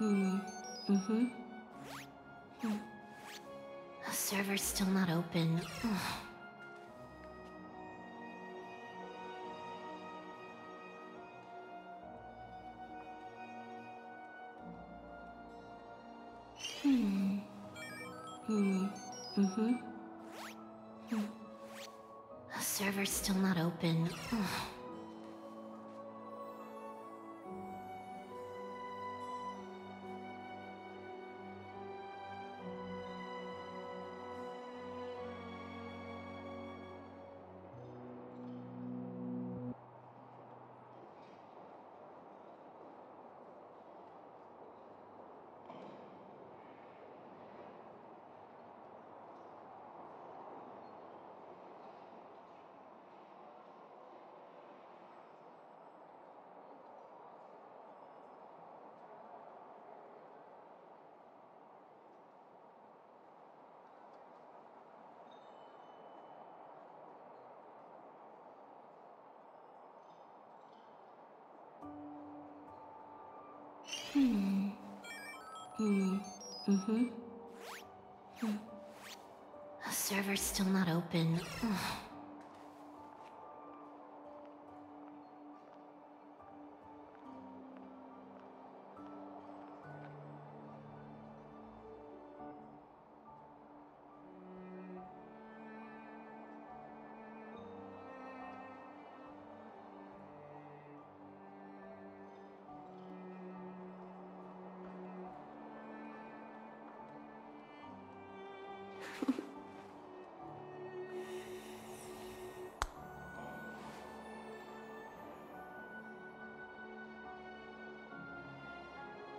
The server's still not open. The server's still not open.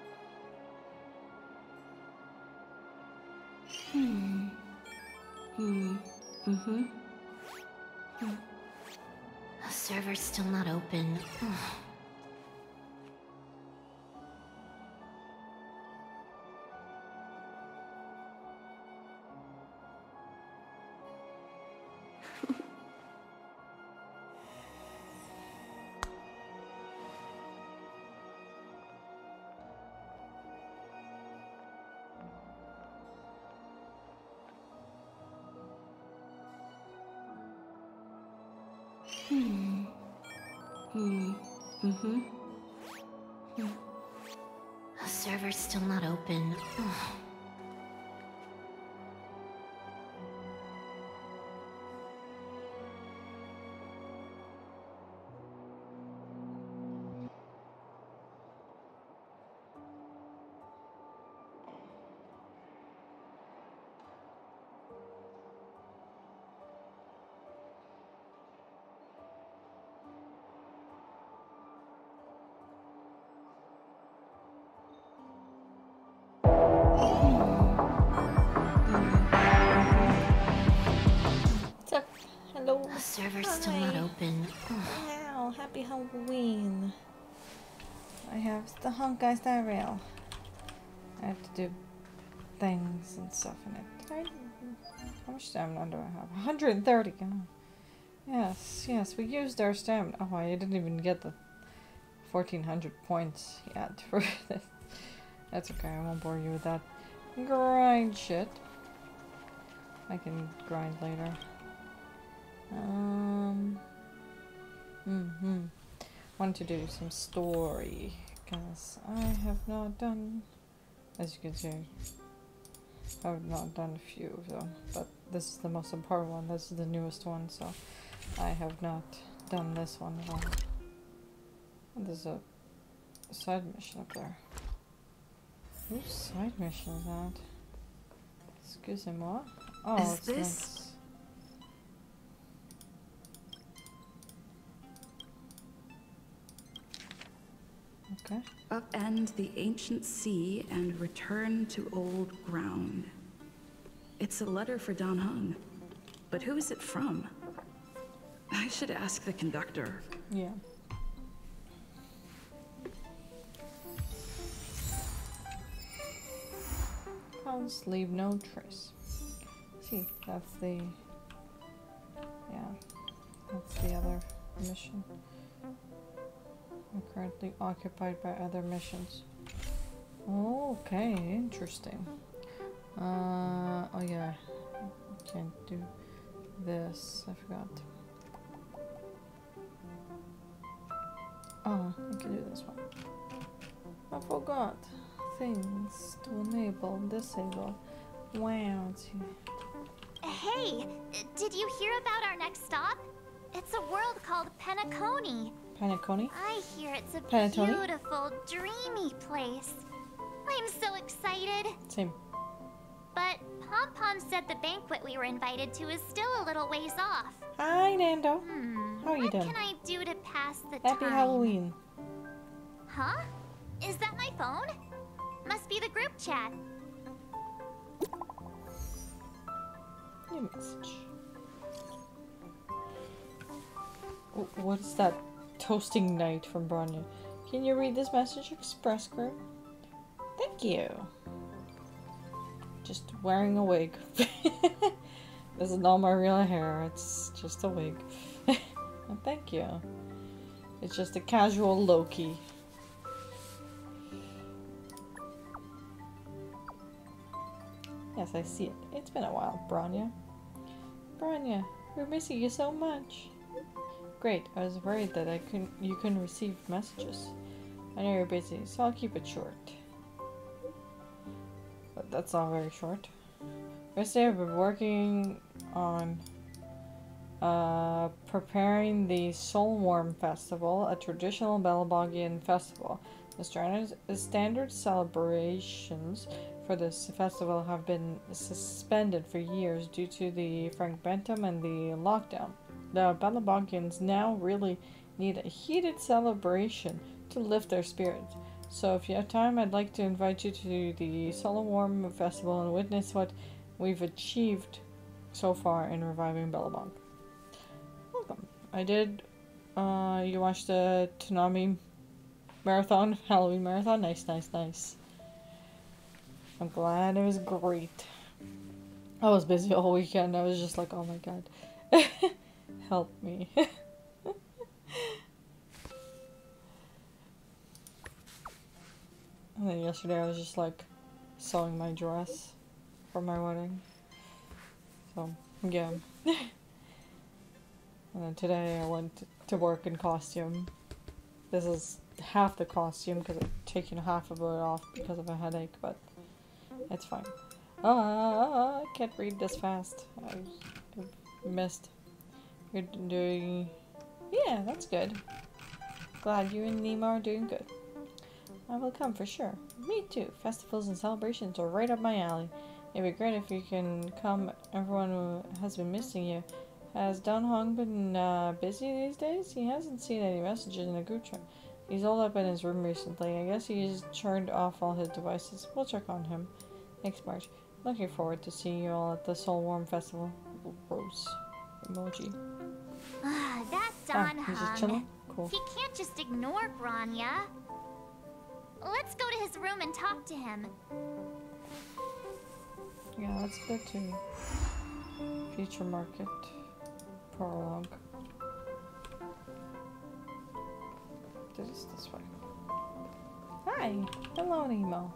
The server's still not open. The server's still not open. The server's still not open. What's up? Hello. The server's still not open. Wow, happy Halloween. I have the Honkai Star Rail. I have to do things and stuff in it. How much stamina do I have? 130. Oh. Yes, we used our stamina. Oh, I didn't even get the 1400 points yet for this. That's okay, I won't bore you with that grind shit. I can grind later. Want to do some story, because I have not done, as you can see, I have not done a few of them, but this is the most important one, this is the newest one, so I have not done this one at all. And there's a side mission up there. Whose side mission is that? Excusez-moi. Oh, Is it's this? nice. Okay. Upend the ancient sea and return to old ground. It's a letter for Don Hung. But who is it from? I should ask the conductor. Yeah. Cause leave no trace. See, that's the... yeah, that's the other mission. I'm currently occupied by other missions. Okay, interesting. Oh yeah, can't do this. I forgot. Oh, I can do this one. I forgot things to enable, disable. Wow. Hey, did you hear about our next stop? It's a world called Penacony. Penacony? I hear it's a Penacony? beautiful, dreamy place. I'm so excited. Same. But Pom Pom said the banquet we were invited to is still a little ways off. Hi, Nando. How are you What doing? can I do to pass the Happy time? Halloween. Huh? Is that my phone? Must be the group chat. New message. What is that? Toasting night from Bronya. Can you read this message, Express Group? Thank you. Just wearing a wig. This is not my real hair. It's just a wig. Thank you. It's just a casual Loki. Yes, I see it. It's been a while, Bronya. Bronya, we're missing you so much. Great, I was worried that you couldn't receive messages. I know you're busy, so I'll keep it short. But that's not very short. Yesterday I've been working on preparing the Soulwarm Festival, a traditional Belabogian festival. The standard celebrations for this festival have been suspended for years due to the fragmentum and the lockdown. The Belabogians now really need a heated celebration to lift their spirits. So if you have time, I'd like to invite you to the Soulwarm Festival and witness what we've achieved so far in reviving Bellabog. Welcome. I did, you watched the Toonami marathon, Halloween marathon? Nice, nice, nice. I'm glad it was great. I was busy all weekend. I was just like, oh my god. Help me. And then yesterday I was just like sewing my dress for my wedding. So, yeah. And then today I went to work in costume. This is half the costume because I've taken half of it off because of a headache, but it's fine. I can't read this fast. I've missed. You're doing... Yeah, that's good. Glad you and Nima are doing good. I will come for sure. Me too. Festivals and celebrations are right up my alley. It'd be great if you can come. Everyone who has been missing you. Has Dan Hong been busy these days? He hasn't seen any messages in the group chat. He's all up in his room recently. I guess he's turned off all his devices. We'll check on him next March. Looking forward to seeing you all at the Soulwarm Festival. Rose emoji. That's Don He's just Hung. chilling? Cool. He can't just ignore Grania. Let's go to his room and talk to him. Yeah, let's go to Future Market Prologue. Do this way. Hi! Hello, Nemo.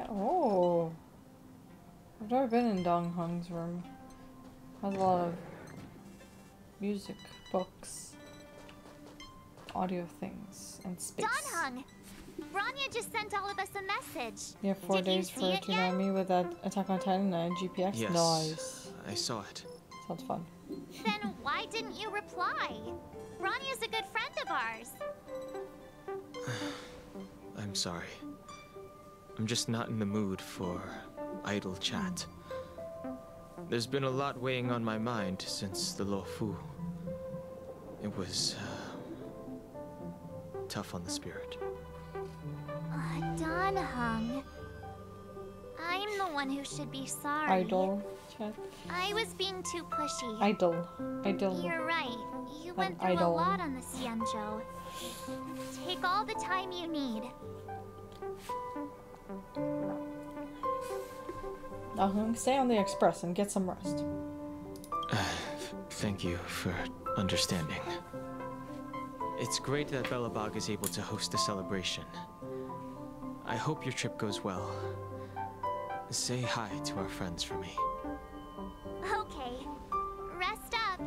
Oh! I've never been in Dong Hung's room. Has a lot of music, books, audio things, and space. Don Hung! Grania just sent all of us a message. You have 4 Did you days see for it yet? Toonami with that Attack on Titan and GPX? Yes, Nice. I saw it. Sounds fun. Then why didn't you reply? Grania's a good friend of ours. I'm sorry. I'm just not in the mood for idle chat. There's been a lot weighing on my mind since the Lo Fu. It was tough on the spirit. Don Hung. I'm the one who should be sorry. Idol chat. I was being too pushy. Idol. Idol. You're right. You went through idol. a lot on the Xianzhou. Take all the time you need. Now stay on the express and get some rest. Thank you for understanding. It's great that Belobog is able to host a celebration. I hope your trip goes well. Say hi to our friends for me. Okay. Rest up.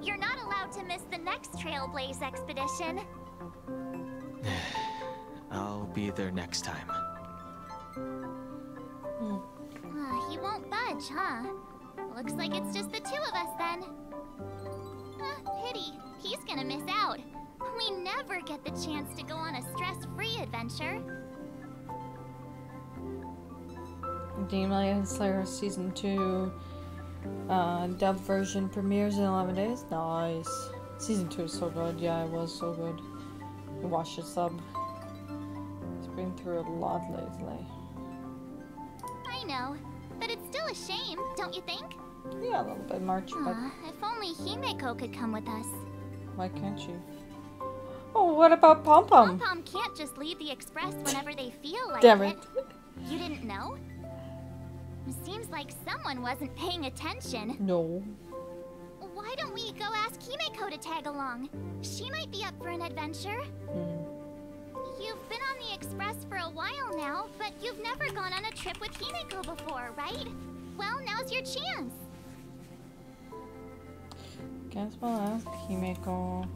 You're not allowed to miss the next Trailblaze expedition. I'll be there next time. He won't budge, huh? Looks like it's just the two of us then. Pity. He's gonna miss out. We never get the chance to go on a stress-free adventure. Demon Slayer Season 2 dub version premieres in 11 days. Nice. Season 2 is so good. Yeah, it was so good. You watched the sub. It's been through a lot lately. I know, but it's still a shame, don't you think? Yeah, a little bit, March, but If only Himeko could come with us. why can't she? Oh, what about Pom Pom? Pom-Pom can't just leave the Express whenever they feel like Damn it. it. You didn't know? Seems like someone wasn't paying attention. No. Why don't we go ask Himeko to tag along? She might be up for an adventure. You've been on the Express for a while now, but you've never gone on a trip with Himeko before, right? Well, now's your chance. Guess we'll ask Himeko.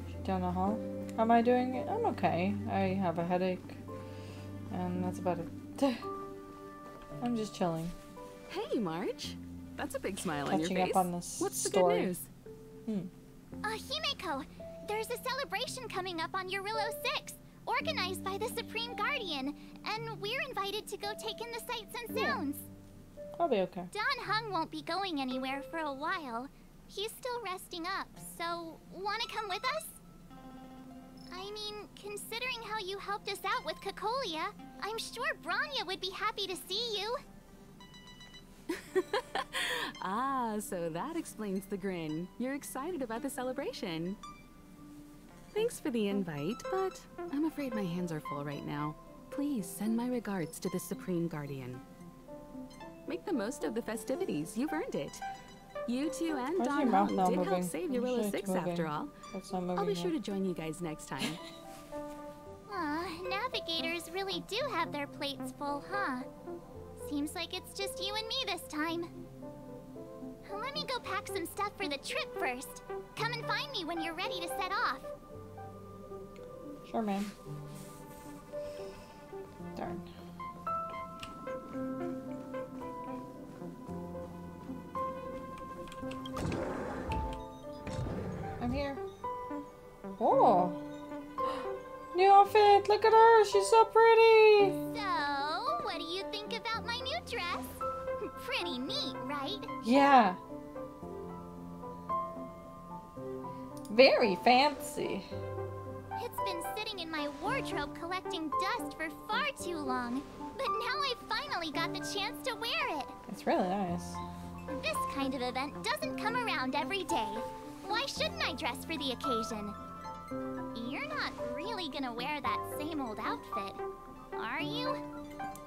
She down the hall. How am I doing? I'm okay. I have a headache. And that's about it. I'm just chilling. Hey, March. That's a big smile on your Catching face. up on this What's the story. good news? Himeko, there's a celebration coming up on Eurillo 6, organized by the Supreme Guardian, and we're invited to go take in the sights and sounds. I'll be okay. Don Hung won't be going anywhere for a while. He's still resting up, so wanna come with us? I mean, considering how you helped us out with Cocolia, I'm sure Branya would be happy to see you. Ah, so that explains the grin. You're excited about the celebration. Thanks for the invite, but I'm afraid my hands are full right now. Please send my regards to the Supreme Guardian. Make the most of the festivities. You've earned it. You two and Why is Don your mouth Hung not did moving? help save Usually Eurillo it's 6 moving. after all. That's not moving I'll be yet. sure to join you guys next time. Navigators really do have their plates full, huh? Seems like it's just you and me this time. Let me go pack some stuff for the trip first. Come and find me when you're ready to set off. Sure, man. Darn. I'm here. Oh! New outfit! Look at her! She's so pretty! So, what do you think about my new dress? Pretty neat, right? Yeah. Very fancy. It's been sitting in my wardrobe collecting dust for far too long. But now I finally got the chance to wear it. It's really nice. This kind of event doesn't come around every day. Why shouldn't I dress for the occasion? You're not really gonna wear that same old outfit, are you?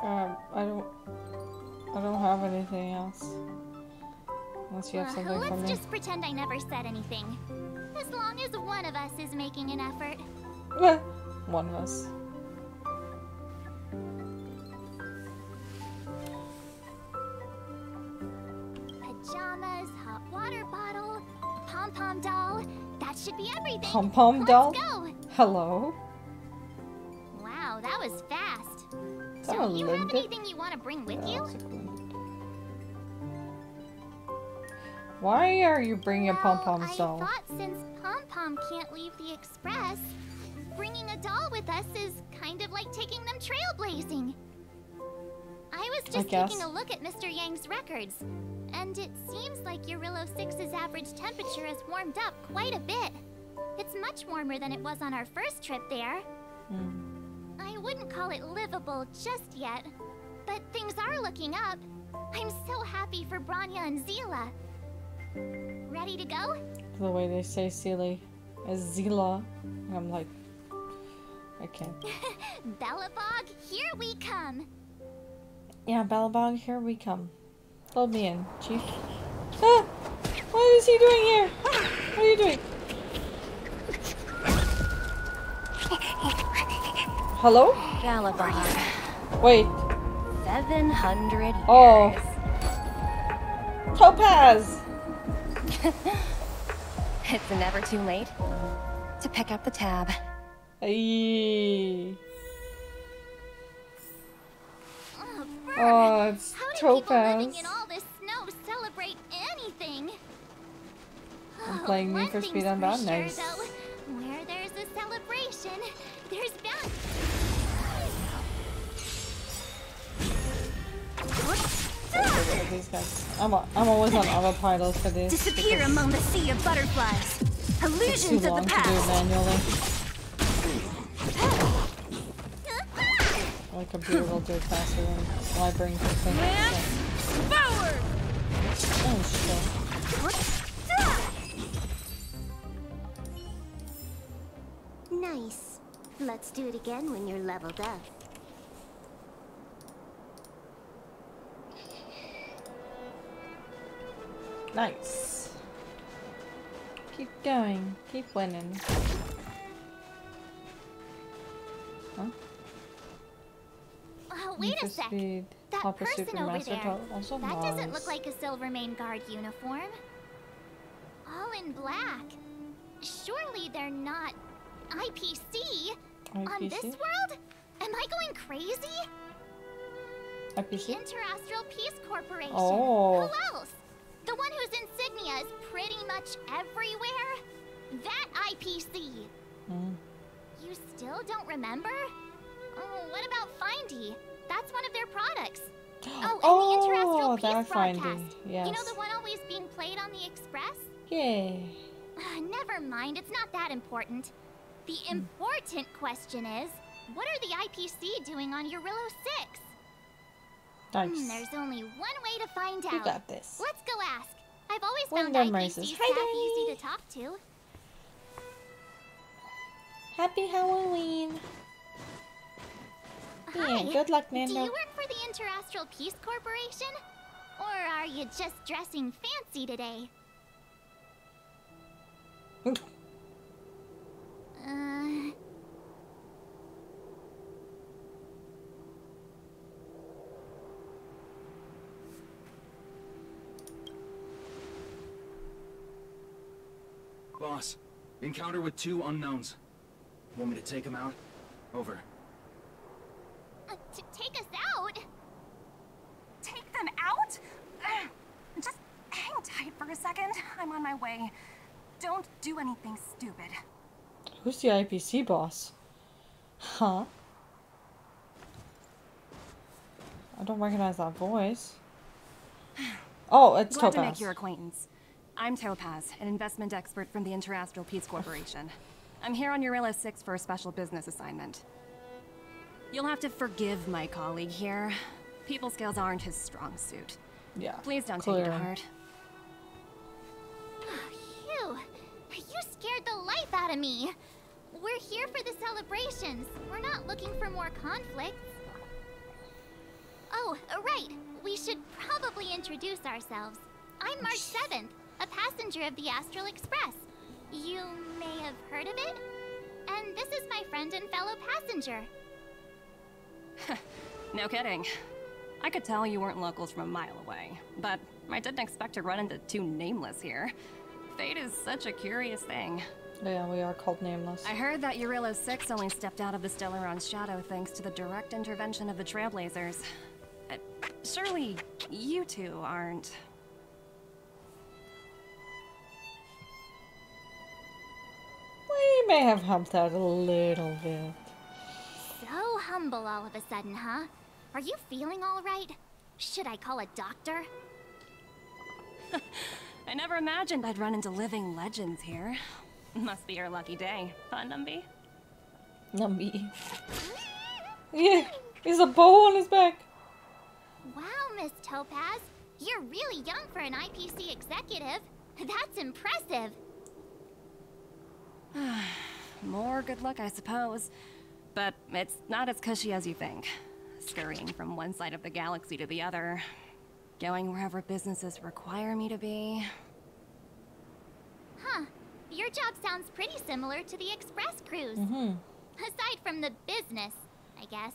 I don't have anything else. Unless you have something for Let's me. just pretend I never said anything. As long as one of us is making an effort. One of us. Pajamas, hot water bottle, pom-pom doll. That should be everything. Pom-pom doll? Let's go. Hello? Wow, that was fast. Is that a Don't you have Linda? anything you want to bring with Yeah, you? that's a good one. Why are you bringing a pom-pom I doll? thought since Pom-Pom can't leave the Express, bringing a doll with us is kind of like taking them trailblazing. I was just guess. taking a look at Mr. Yang's records, and it seems like Eurillo 6's average temperature has warmed up quite a bit. It's much warmer than it was on our first trip there. I wouldn't call it livable just yet, but things are looking up. I'm so happy for Branya and Zila. Ready to go? The way they say silly as Zila. I'm like, I can't. Belobog, here we come. Yeah, Belobog, here we come. Load me in, Chief. Ah! What is he doing here? What are you doing? Hello? Galabard. Wait. 700 years. Oh. Topaz! It's never too late to pick up the tab. Ayy. Oh, Bert, Oh, it's how do people Topaz. living in all this snow celebrate anything? I'm playing Need One for thing's Speed Unbound. sure, Nice. though, where there's a celebration, there's bound. These guys. I'm always on autopilot for this. Disappear among the sea of butterflies. It's too Illusions of long the to do past. manually. My computer will do it faster than my brain can think. Forward! Oh shit. Nice. Let's do it again when you're leveled up. Nice. Keep going. Keep winning. Huh? Wait Need a for sec. Speed. That Hopper person Super over Master there, Top. Also that doesn't Mars. look like a Silvermane Guard uniform. All in black. Surely they're not IPC? On this IPC? world? Am I going crazy? IPC? Interastral Peace Corporation. Oh. Who else? The one whose insignia is pretty much everywhere? That IPC. Mm. You still don't remember? Oh, what about Findy? That's one of their products. Oh, and the Interastral that Peace Findy. broadcast. Yes. You know the one always being played on the Express? Yay. Never mind, it's not that important. The important question is, what are the IPC doing on Eurillo 6? Nice. There's only one way to find out. You got this. Let's go ask. I've always When found done IPC races. staff Hi, easy Daddy. to talk to. Happy Halloween. Hi. Yeah, good luck, Do Nando. you work for the Interastral Peace Corporation? Or are you just dressing fancy today? Boss, encounter with 2 unknowns. Want me to take them out? Over. To take us out? Take them out? Just hang tight for a second. I'm on my way. Don't do anything stupid. Who's the IPC boss? Huh? I don't recognize that voice. Oh, it's Glad Topaz. to make your acquaintance. I'm Topaz, an investment expert from the Interastral Peace Corporation. I'm here on Eurillo 6 for a special business assignment. You'll have to forgive my colleague here. People skills aren't his strong suit. Yeah. Please don't take it to heart. Phew. You scared the life out of me. We're here for the celebrations. We're not looking for more conflicts. Oh, right. We should probably introduce ourselves. I'm March 7th, a passenger of the Astral Express. You may have heard of it? And this is my friend and fellow passenger. No kidding. I could tell you weren't locals from a mile away, but I didn't expect to run into 2 nameless here. Fate is such a curious thing. Yeah, we are called Nameless. I heard that Eurillo 6 only stepped out of the Stellaron's shadow thanks to the direct intervention of the Trailblazers. Surely, you 2 aren't... We may have helped out a little bit. So humble all of a sudden, huh? Are you feeling all right? Should I call a doctor? I never imagined I'd run into living legends here. Must be your lucky day, huh, Numby? Numby. Yeah, he's a bow on his back. Wow, Miss Topaz. You're really young for an IPC executive. That's impressive. More good luck, I suppose. But it's not as cushy as you think. Scurrying from one side of the galaxy to the other. Going wherever businesses require me to be. Huh. Your job sounds pretty similar to the express cruise. Mm-hmm. Aside from the business, I guess.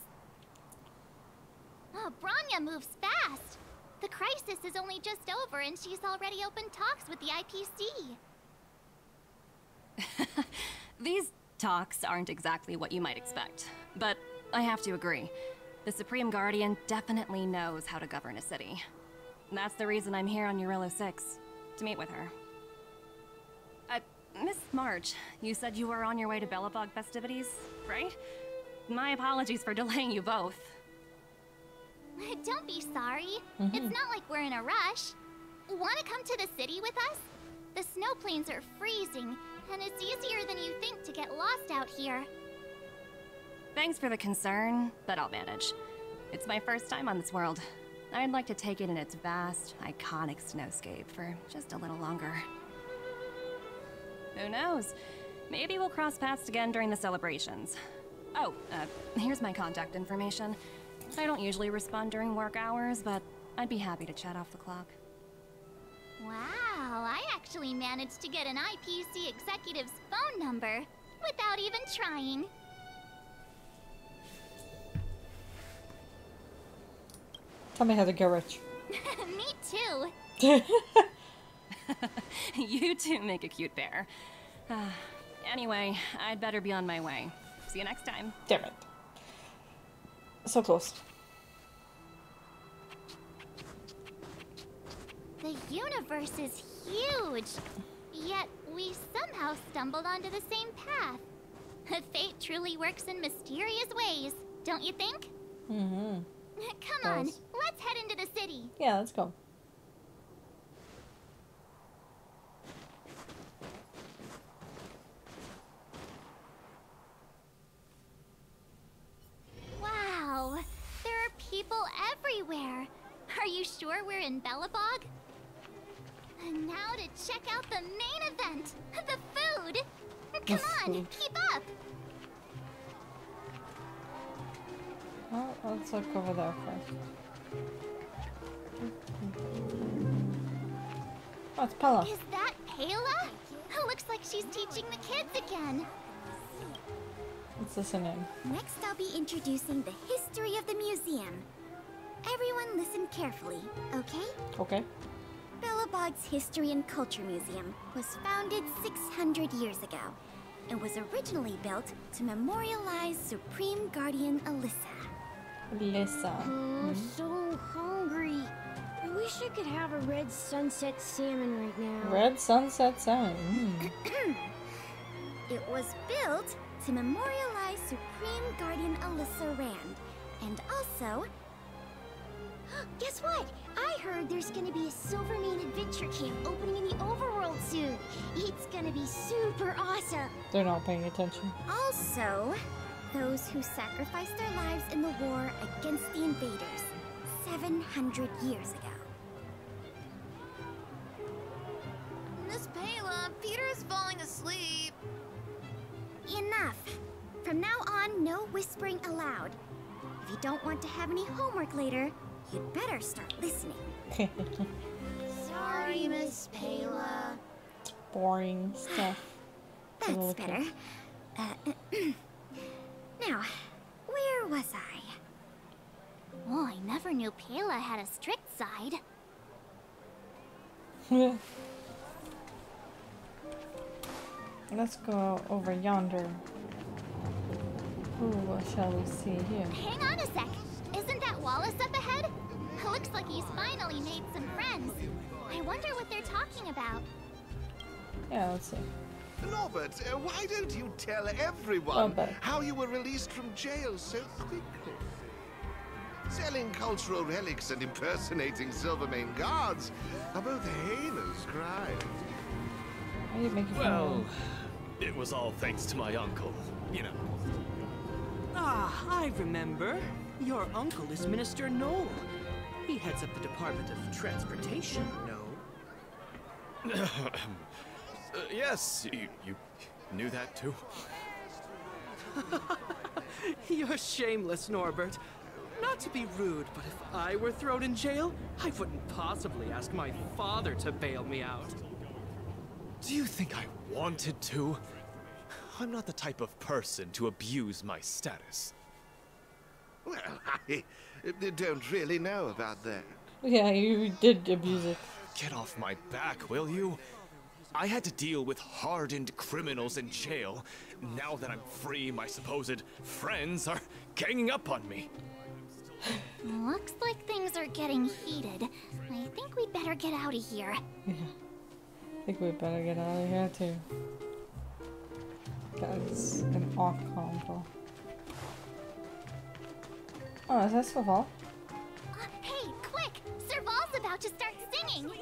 Oh, Bronya moves fast! The crisis is only just over and she's already opened talks with the IPC. These talks aren't exactly what you might expect, but I have to agree. The Supreme Guardian definitely knows how to govern a city. That's the reason I'm here on Eurilo 6, to meet with her. Miss March, you said you were on your way to Belobog festivities, right? My apologies for delaying you both. Don't be sorry. It's not like we're in a rush. Want to come to the city with us? The snow plains are freezing, and it's easier than you think to get lost out here. Thanks for the concern, but I'll manage. It's my first time on this world. I'd like to take it in its vast, iconic snowscape for just a little longer. Who knows? Maybe we'll cross paths again during the celebrations. Oh, here's my contact information. I don't usually respond during work hours, but I'd be happy to chat off the clock. Wow, I actually managed to get an IPC executive's phone number without even trying. Tell me how to get rich. Me too. You two make a cute pair. Anyway, I'd better be on my way. See you next time. Damn it. So close. The universe is huge, yet we somehow stumbled onto the same path. Fate truly works in mysterious ways, don't you think? Come on, let's head into the city. Yeah, let's go. Wow, there are people everywhere. Are you sure we're in Belobog? And now to check out the main event, the food. Come on, keep up. Well, let's look over there first. Oh, it's Pella. Is that Pela? Looks like she's teaching the kids again. Let's listen in. Next, I'll be introducing the history of the museum. Everyone listen carefully, okay? Okay. Belobog's History and Culture Museum was founded 600 years ago and was originally built to memorialize Supreme Guardian Alyssa. Alyssa. So hungry. I wish I could have a red sunset salmon right now. Red sunset salmon. It was built to memorialize Supreme Guardian Alyssa Rand, and also... Guess what? I heard there's gonna be a Silvermane adventure camp opening in the overworld soon. It's gonna be super awesome. They're not paying attention. Also, those who sacrificed their lives in the war against the invaders 700 years ago. Miss Pela, Peter is falling asleep. Enough! From now on, no whispering allowed. If you don't want to have any homework later, you'd better start listening. Sorry, Miss Pela. Boring stuff. That's better. Now, where was I? Oh, I never knew Pela had a strict side. Let's go over yonder. Ooh, what shall we see here? Hang on a sec. Isn't that Wallace up ahead? Looks like he's finally made some friends. I wonder what they're talking about. Yeah, let's see. Norbert, why don't you tell everyone how you were released from jail so quickly? Selling cultural relics and impersonating Silvermane guards are both a heinous crime. Why are you making fun of him? It was all thanks to my uncle, you know. Ah, I remember. Your uncle is Minister Knoll. He heads up the Department of Transportation, no? Yes, you knew that too? You're shameless, Norbert. Not to be rude, but if I were thrown in jail, I wouldn't possibly ask my father to bail me out. Do you think I wanted to? I'm not the type of person to abuse my status. Well, I don't really know about that. Yeah, you did abuse it. Get off my back, will you? I had to deal with hardened criminals in jail. Now that I'm free, my supposed friends are ganging up on me. Looks like things are getting heated. I think we'd better get out of here. Yeah. I think we better get out of here too. That's an off combo. Oh, is that Serval? Hey, quick! Serval's about to start singing! Woo!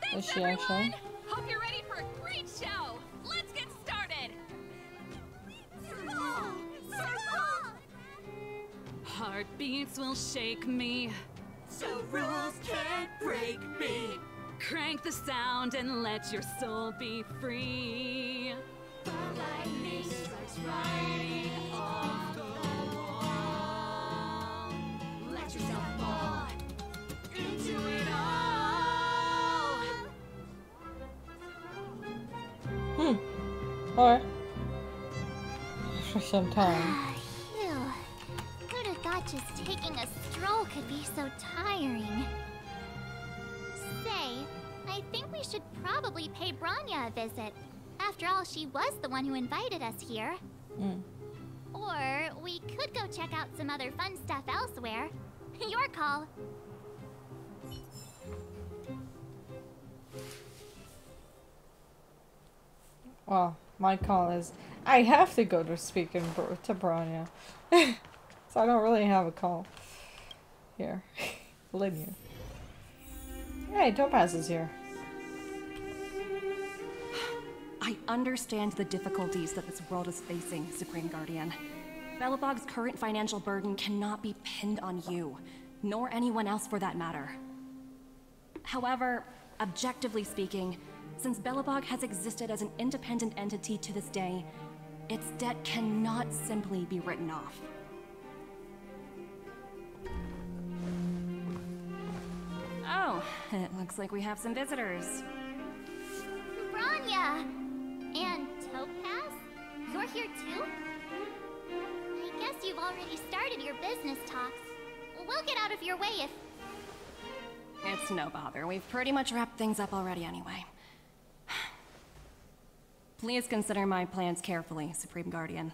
Thanks, Is she everyone! actually? Hope you're ready for a great show! Let's get started! Serval! Serval! Heartbeats will shake me. So rules can't break me. Crank the sound and let your soul be free. The lightning strikes right off the wall. Let yourself fall into it all. Alright. For some time. Phew. Who'd have thought just taking a stroll could be so tiring? Say, I think we should probably pay Branya a visit. After all, she was the one who invited us here. Or we could go check out some other fun stuff elsewhere. Your call. Well, my call is I have to go to speak to Branya. So I don't really have a call. Here. Linear. Hey, Topaz is here. I understand the difficulties that this world is facing, Supreme Guardian. Belobog's current financial burden cannot be pinned on you, nor anyone else for that matter. However, objectively speaking, since Belobog has existed as an independent entity to this day, its debt cannot simply be written off. Oh, it looks like we have some visitors. Branya! And Topaz? You're here too? I guess you've already started your business talks. We'll get out of your way if... It's no bother. We've pretty much wrapped things up already anyway. Please consider my plans carefully, Supreme Guardian.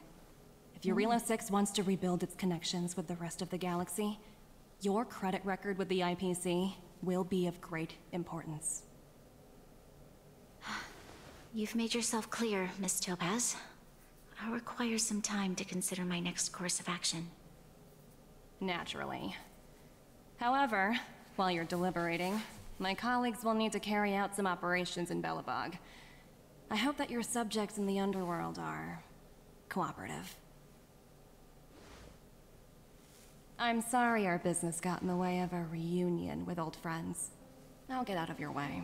If Eurela 6 wants to rebuild its connections with the rest of the galaxy, your credit record with the IPC will be of great importance. You've made yourself clear, Miss Topaz. I'll require some time to consider my next course of action. Naturally. However, while you're deliberating, my colleagues will need to carry out some operations in Belobog. I hope that your subjects in the underworld are cooperative. I'm sorry our business got in the way of a reunion with old friends. I'll get out of your way.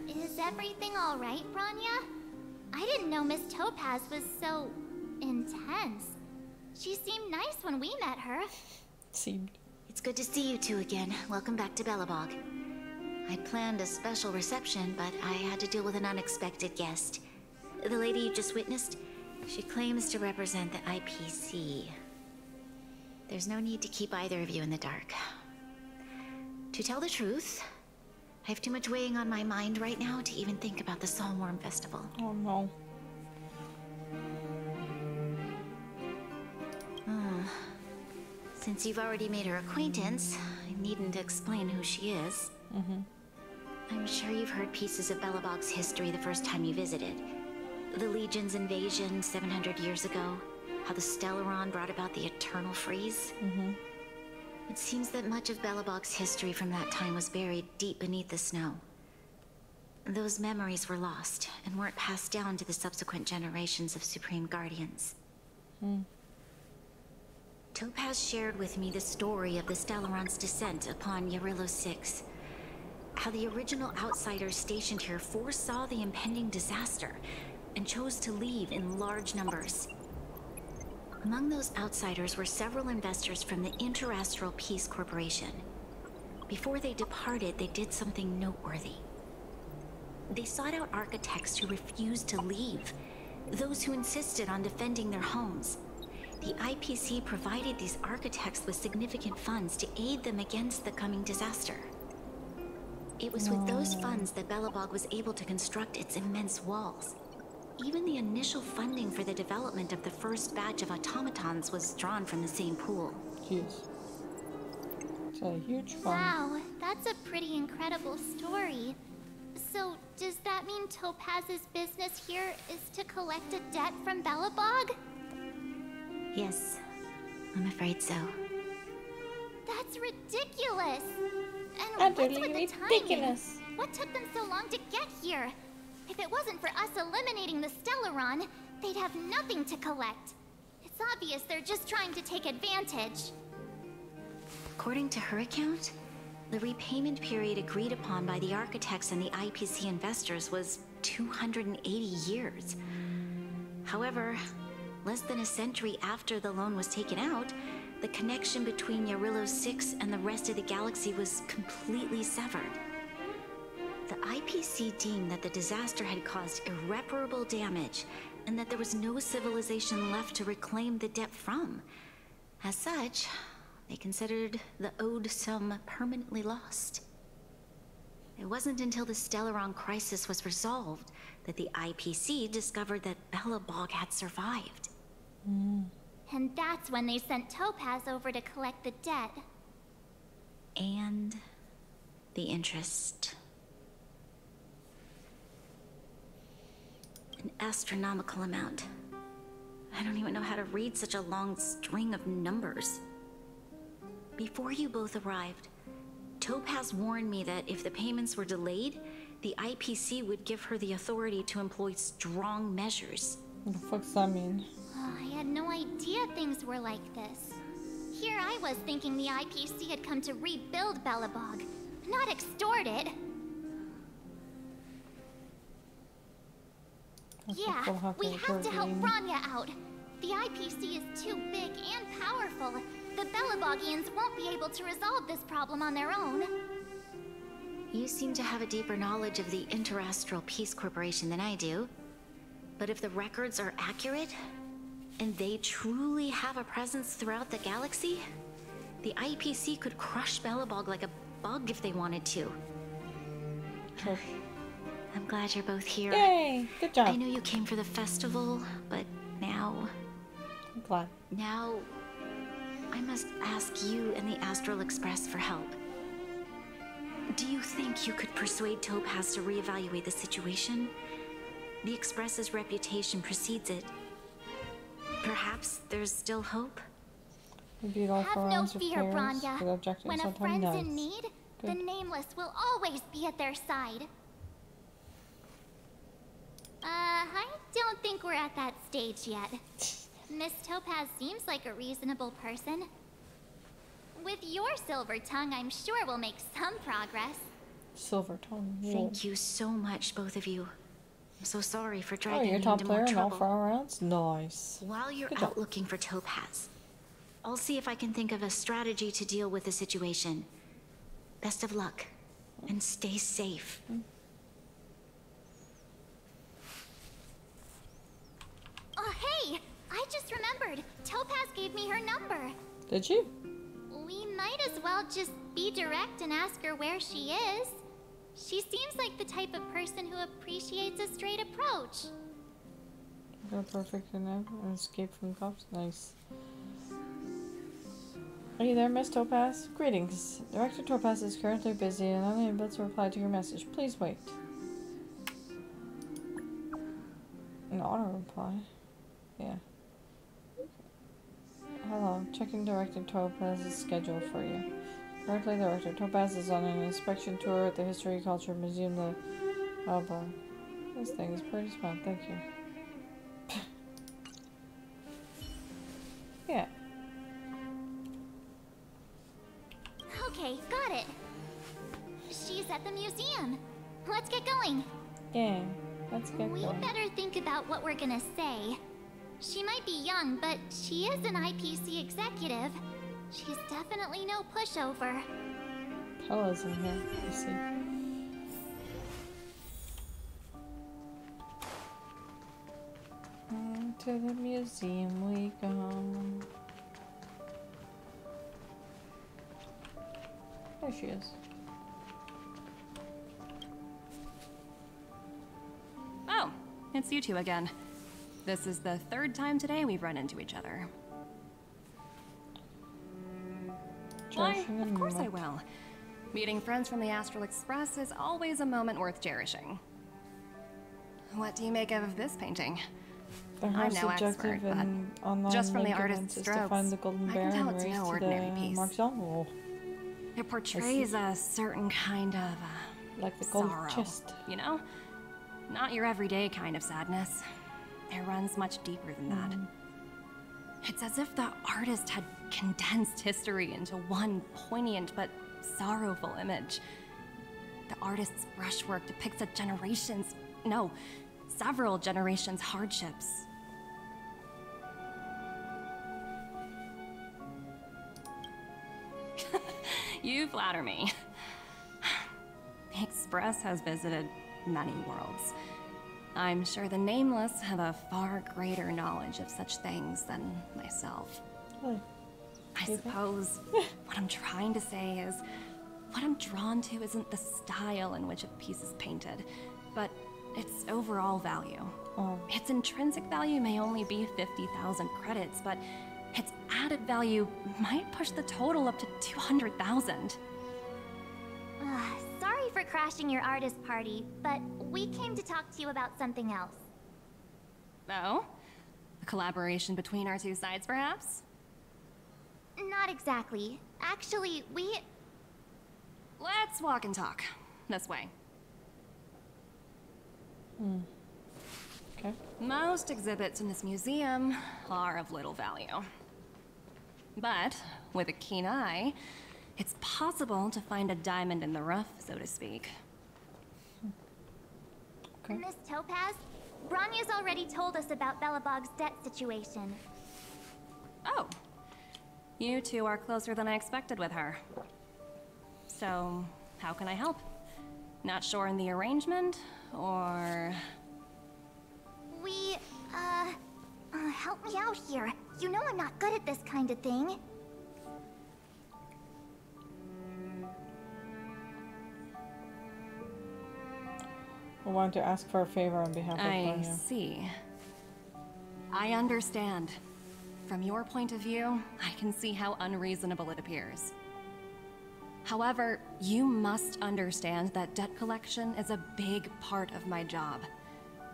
Is everything all right, Branya? I didn't know Miss Topaz was so... intense. She seemed nice when we met her. It's good to see you two again. Welcome back to Belobog. I planned a special reception, but I had to deal with an unexpected guest. The lady you just witnessed, she claims to represent the IPC. There's no need to keep either of you in the dark. To tell the truth, I have too much weighing on my mind right now to even think about the Saltworm Festival. Oh no. Since you've already made her acquaintance, I needn't explain who she is. I'm sure you've heard pieces of Belobog's history the first time you visited. The Legion's invasion 700 years ago, how the Stellaron brought about the Eternal Freeze. It seems that much of Belobog's history from that time was buried deep beneath the snow. Those memories were lost and weren't passed down to the subsequent generations of Supreme Guardians. Topaz shared with me the story of the Stellaron's descent upon Eurela 6. how the original outsiders stationed here foresaw the impending disaster and chose to leave in large numbers. Among those outsiders were several investors from the Interastral Peace Corporation. Before they departed, they did something noteworthy. They sought out architects who refused to leave, those who insisted on defending their homes. The IPC provided these architects with significant funds to aid them against the coming disaster. It was with those funds that Belobog was able to construct its immense walls. Even the initial funding for the development of the first batch of automatons was drawn from the same pool. Jeez. It's a huge fund. Wow, that's a pretty incredible story. So, does that mean Topaz's business here is to collect a debt from Belobog? Yes, I'm afraid so. That's ridiculous! And what's with the timing? What took them so long to get here? If it wasn't for us eliminating the Stellaron, they'd have nothing to collect. It's obvious they're just trying to take advantage. According to her account, the repayment period agreed upon by the architects and the IPC investors was 280 years. However, less than a century after the loan was taken out, the connection between Yarillo 6 and the rest of the galaxy was completely severed. The IPC deemed that the disaster had caused irreparable damage and that there was no civilization left to reclaim the debt from. As such, they considered the owed sum permanently lost. It wasn't until the Stellaron crisis was resolved that the IPC discovered that Belobog had survived. And that's when they sent Topaz over to collect the debt. And the interest. An astronomical amount. I don't even know how to read such a long string of numbers. Before you both arrived, Topaz warned me that if the payments were delayed, the IPC would give her the authority to employ strong measures. What the fuck's that mean? Oh, I had no idea things were like this. Here I was thinking the IPC had come to rebuild Belobog, not extort it. Yeah, we have to help Bronya out. The IPC is too big and powerful. The Belobogians won't be able to resolve this problem on their own. You seem to have a deeper knowledge of the Interastral Peace Corporation than I do. But if the records are accurate, and they truly have a presence throughout the galaxy, the IPC could crush Belobog like a bug if they wanted to. Sure. I'm glad you're both here. Yay! Good job. I know you came for the festival, but now... I'm glad. Now, I must ask you and the Astral Express for help. Do you think you could persuade Topaz to reevaluate the situation? The Express's reputation precedes it. Perhaps there's still hope? Have no fear, Bronya. When a friend's in need, the Nameless will always be at their side. I don't think we're at that stage yet. Miss Topaz seems like a reasonable person. With your silver tongue, I'm sure we'll make some progress. Silver tongue. Yeah. Thank you so much, both of you. I'm so sorry for dragging you're you top into player more in all trouble. 4 rounds? Nice. While you're out looking for Topaz, I'll see if I can think of a strategy to deal with the situation. Best of luck, and stay safe. Oh, hey! I just remembered. Topaz gave me her number. Did you? We might as well just be direct and ask her where she is. She seems like the type of person who appreciates a straight approach. Go perfect enough and escape from cops. Nice. Are you there, Miss Topaz? Greetings. Director Topaz is currently busy and unable to reply to your message. Please wait. An auto reply. Yeah. Hello. Checking Director Topaz's schedule for you. Currently, Director Topaz is on an inspection tour at the History Culture Museum. Oh boy. This thing is pretty smart. Thank you. Yeah. Okay, got it. She's She's at the museum. Let's get going. Yeah, let's get We going. better think about what we're gonna say. She might be young, but she is an IPC executive. She's definitely no pushover. Colors in here, you see. To the museum we go. There she is. Oh, it's you two again. This is the third time today we've run into each other. Why, of course I will. Meeting friends from the Astral Express is always a moment worth cherishing. What do you make of this painting? I'm no expert, but just from the artist's strokes, I can tell it's no ordinary piece. It portrays a certain kind of like the gold sorrow, chest, you know? Not your everyday kind of sadness. It runs much deeper than that. It's as if the artist had condensed history into one poignant but sorrowful image. The artist's brushwork depicts a several generations' hardships. You flatter me. The Express has visited many worlds. I'm sure the Nameless have a far greater knowledge of such things than myself. I suppose what I'm trying to say is, what I'm drawn to isn't the style in which a piece is painted, but its overall value. Its intrinsic value may only be 50,000 credits, but its added value might push the total up to 200,000. Sorry for crashing your artist party, but we came to talk to you about something else. Oh? A collaboration between our two sides, perhaps? Not exactly. Actually, Let's walk and talk. This way. Okay. Most exhibits in this museum are of little value. But with a keen eye, it's possible to find a diamond in the rough, so to speak. Okay. Miss Topaz, Bronya's already told us about Belobog's debt situation. Oh. You two are closer than I expected with her. So, how can I help? Not sure in the arrangement, or... help me out here. You know I'm not good at this kind of thing. I want to ask for a favor on behalf of I Bronya. see. I understand. From your point of view, I can see how unreasonable it appears. However, you must understand that debt collection is a big part of my job.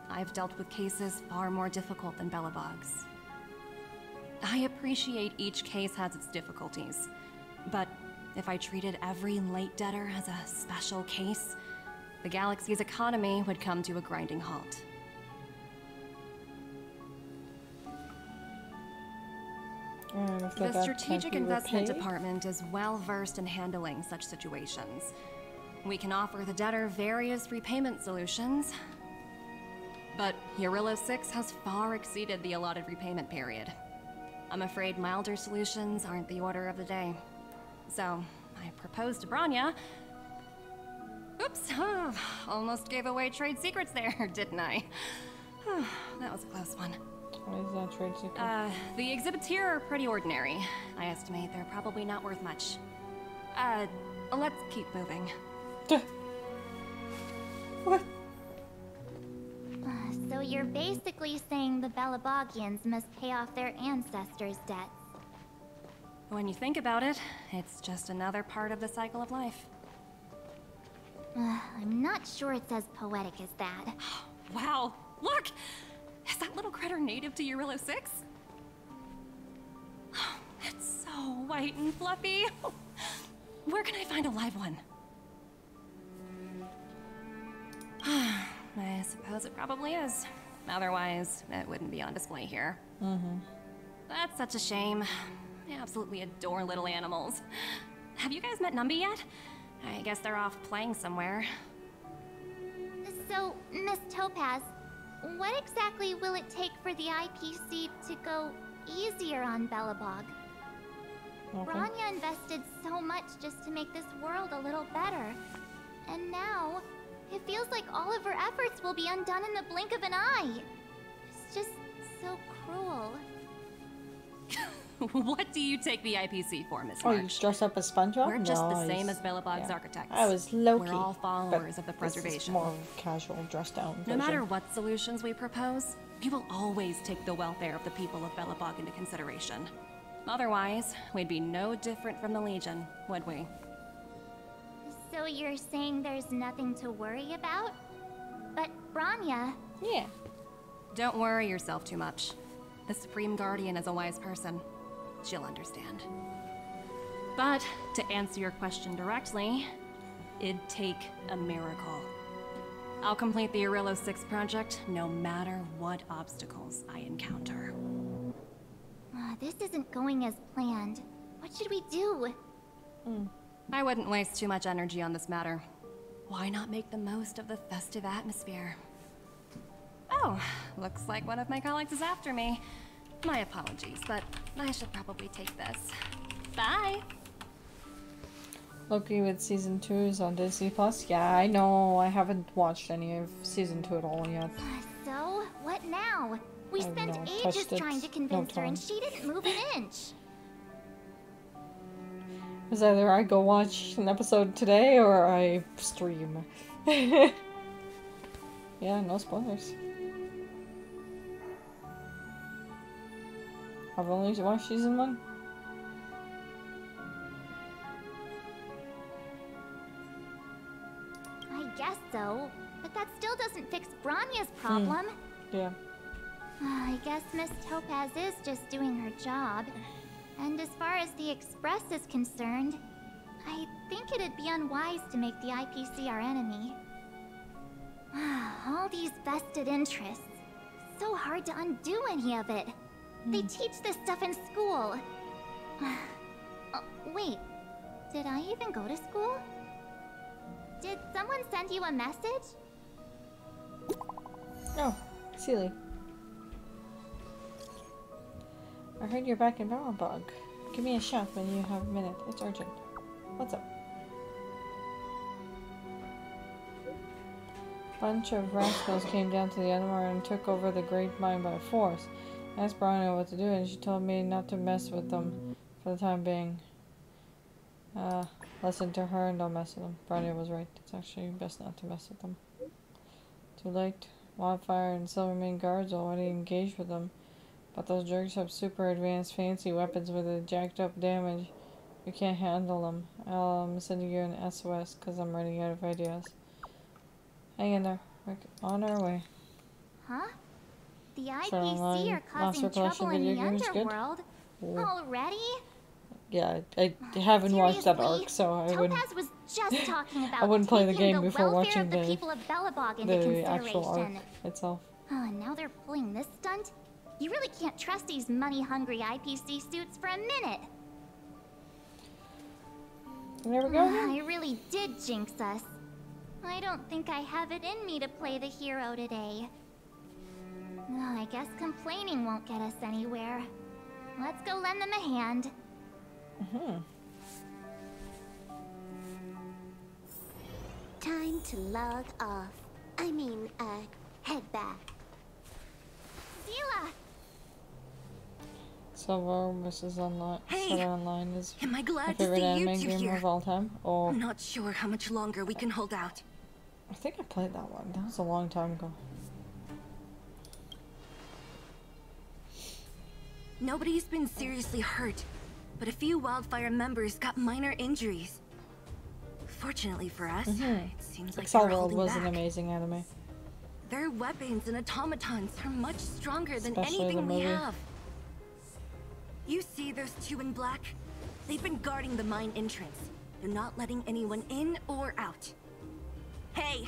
I've dealt with cases far more difficult than Belobog's. I appreciate each case has its difficulties, but if I treated every late debtor as a special case, the galaxy's economy would come to a grinding halt. The Strategic Investment Department is well versed in handling such situations. We can offer the debtor various repayment solutions, but Eurillo 6 has far exceeded the allotted repayment period. I'm afraid milder solutions aren't the order of the day. So, I proposed to Bronya. Oops, almost gave away trade secrets there, didn't I? That was a close one. What is that trade secret? The exhibits here are pretty ordinary. I estimate they're probably not worth much. Let's keep moving. What? So you're basically saying the Belabogians must pay off their ancestors' debts. When you think about it, it's just another part of the cycle of life. I'm not sure it's as poetic as that. Wow, look! Is that little critter native to Eurillo 6? It's so white and fluffy. Where can I find a live one? I suppose it probably is. Otherwise, it wouldn't be on display here. That's such a shame. I absolutely adore little animals. Have you guys met Numby yet? I guess they're off playing somewhere. So, Miss Topaz, what exactly will it take for the IPC to go easier on Belobog? Bronya invested so much just to make this world a little better. And now, it feels like all of her efforts will be undone in the blink of an eye. It's just so cruel. What do you take the IPC for, Miss Oh, March? you dress up as SpongeBob? We're just the same as Belobog's architects. I was Loki. We're all followers of the This is preservation. more casual, dressed down No version. matter what solutions we propose, we will always take the welfare of the people of Belobog into consideration. Otherwise, we'd be no different from the Legion, would we? So you're saying there's nothing to worry about? But Bronya... Yeah. Don't worry yourself too much. The Supreme Guardian is a wise person. She'll understand. But, to answer your question directly, it'd take a miracle. I'll complete the Arillo 6 project no matter what obstacles I encounter. This isn't going as planned. What should we do? I wouldn't waste too much energy on this matter. Why not make the most of the festive atmosphere? Oh, looks like one of my colleagues is after me. My apologies, but I should probably take this. Bye! Loki with season 2 is on Disney Plus. Yeah, I know. I haven't watched any of season 2 at all yet. So, what now? We spent ages trying to convince her and she didn't move an inch. It's either I go watch an episode today or I stream. Yeah, no spoilers. I've only watched season 1. I guess so, but that still doesn't fix Bronya's problem. Yeah. I guess Miss Topaz is just doing her job. And as far as the Express is concerned, I think it'd be unwise to make the IPC our enemy. All these vested interests. So hard to undo any of it. They teach this stuff in school. Wait, did I even go to school? Did someone send you a message? Oh, Sealy. I heard you're back in Belobog. Give me a shout when you have a minute. It's urgent. What's up? Bunch of rascals came down to the Enmar and took over the Great Mine by force. I asked Bronya what to do and she told me not to mess with them for the time being. Listen to her and don't mess with them. Bronya was right. It's actually best not to mess with them. Too late. Wildfire and Silvermane guards already engaged with them. But those jerks have super advanced fancy weapons with a jacked up damage. We can't handle them. I'm sending you an SOS because I'm running out of ideas. Hang in there. We're on our way. Huh? The IPC are causing trouble in the underworld? Already? Yeah, I haven't watched that arc, so I wouldn't. Topaz was just talking about I wouldn't play the game before watching the people of Belobog into actual arc itself. And now they're pulling this stunt? You really can't trust these money-hungry IPC suits for a minute. There we go. I really did jinx us. I don't think I have it in me to play the hero today. I guess complaining won't get us anywhere. Let's go lend them a hand. Time to log off. I mean, head back. Zila! Silver vs. Online. Hey, Online is am I glad my to favorite see anime you two game here? of all time. Oh, I'm not sure how much longer we can hold out. I think I played that one. That was a long time ago. Nobody's been seriously hurt, but a few Wildfire members got minor injuries. Fortunately for us, it seems like they're World holding was back. an amazing anime. Their weapons and automatons are much stronger than Especially anything the we movie. have. You see those two in black? They've been guarding the mine entrance. They're not letting anyone in or out. Hey,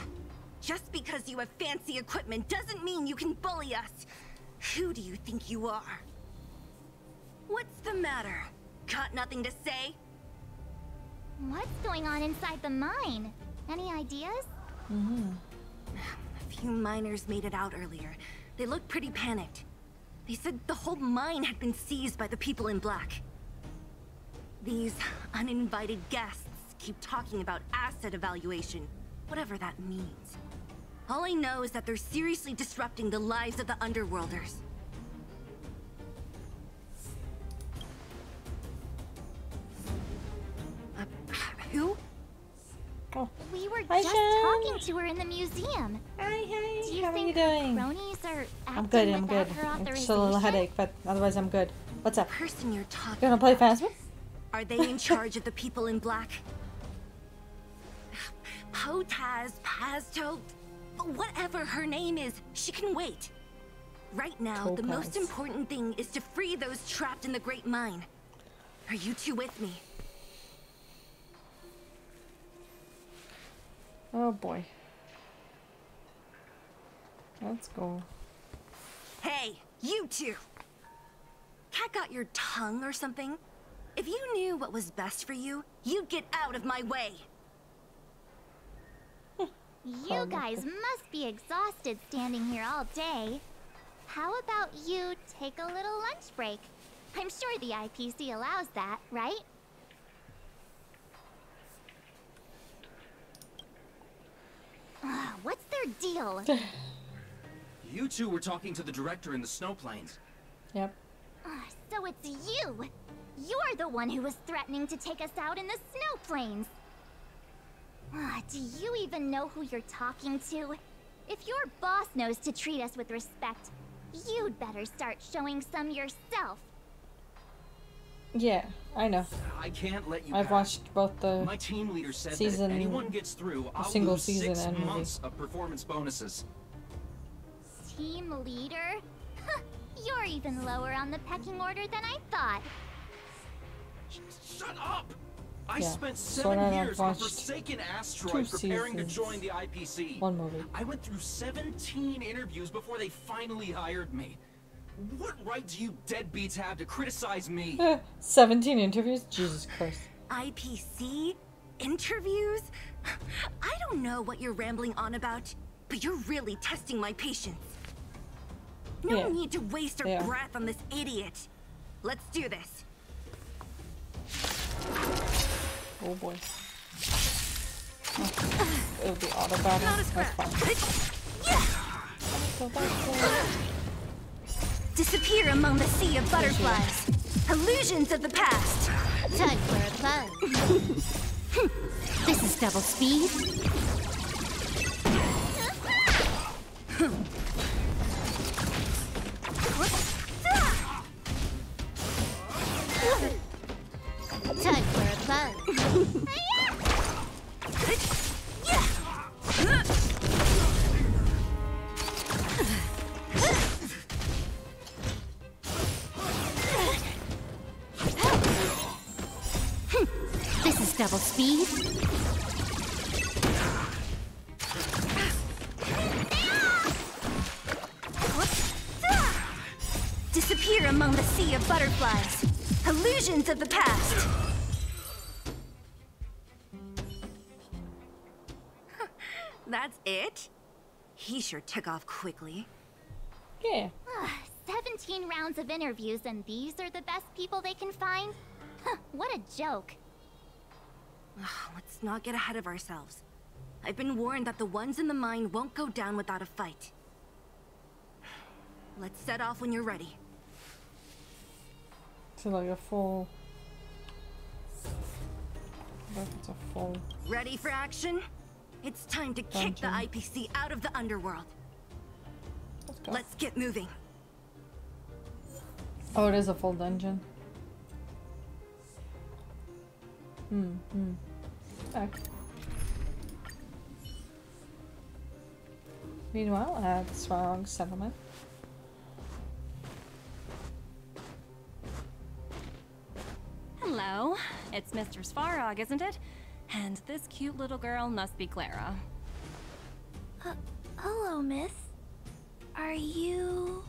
just because you have fancy equipment doesn't mean you can bully us. Who do you think you are? What's the matter? Got nothing to say? What's going on inside the mine? Any ideas? A few miners made it out earlier. They looked pretty panicked. They said the whole mine had been seized by the people in black. These uninvited guests keep talking about asset evaluation, whatever that means. All I know is that they're seriously disrupting the lives of the Underworlders. Who? Oh. We were Hi, just Jen. talking to her in the museum. Hi. Do you How are think you doing? cronies are I'm good. acting I'm without good. her I'm authorization? just a little headache, but otherwise I'm good. What's up? The person you're talking You wanna play about, Phasma? are they in charge of the people in black? Potaz, Pazto, whatever her name is, she can wait. Right now, the most important thing is to free those trapped in the Great Mine. Are you two with me? Oh boy. Let's go. Hey, you two! Cat got your tongue or something? If you knew what was best for you, you'd get out of my way. You guys must be exhausted standing here all day. How about you take a little lunch break? I'm sure the IPC allows that, right? What's their deal? You two were talking to the director in the snow plains. Yep. So it's you! You're the one who was threatening to take us out in the snow plains! Do you even know who you're talking to? If your boss knows to treat us with respect, you'd better start showing some yourself. Yeah, I know. I can't let you I've pass. watched both the My team leader said season, that if anyone gets through, I'll single lose season 6 and movie. months of performance bonuses. Team leader? You're even lower on the pecking order than I thought. Shut up! I Yeah, spent so 7 I've years on a watched forsaken asteroid 2 preparing to seasons. join the IPC. 1 movie. I went through 17 interviews before they finally hired me. What right do you deadbeats have to criticize me? 17 interviews? Jesus Christ. IPC? Interviews? I don't know what you're rambling on about, but you're really testing my patience. No Yeah. need to waste our Yeah. breath on this idiot. Let's do this. Oh boy. Oh, it'll be auto battle. That's fine. Go back there. Disappear among the sea of butterflies. Illusions of the past. Time for a fun. This is double speed. Time for a fun. This is double speed. Disappear among the sea of butterflies. Illusions of the past. That's it? He sure took off quickly. Yeah. 17 rounds of interviews and these are the best people they can find? What a joke. Let's not get ahead of ourselves. I've been warned that the ones in the mine won't go down without a fight. Let's set off when you're ready. So like a full... What if it's a full... Ready for action? It's time to kick the IPC out of the underworld. Let's go. Let's get moving. Oh, it is a full dungeon. Okay. Meanwhile, at Swarog Settlement. Hello, it's Mr. Svarog, isn't it? And this cute little girl must be Clara. Hello, miss. Are you...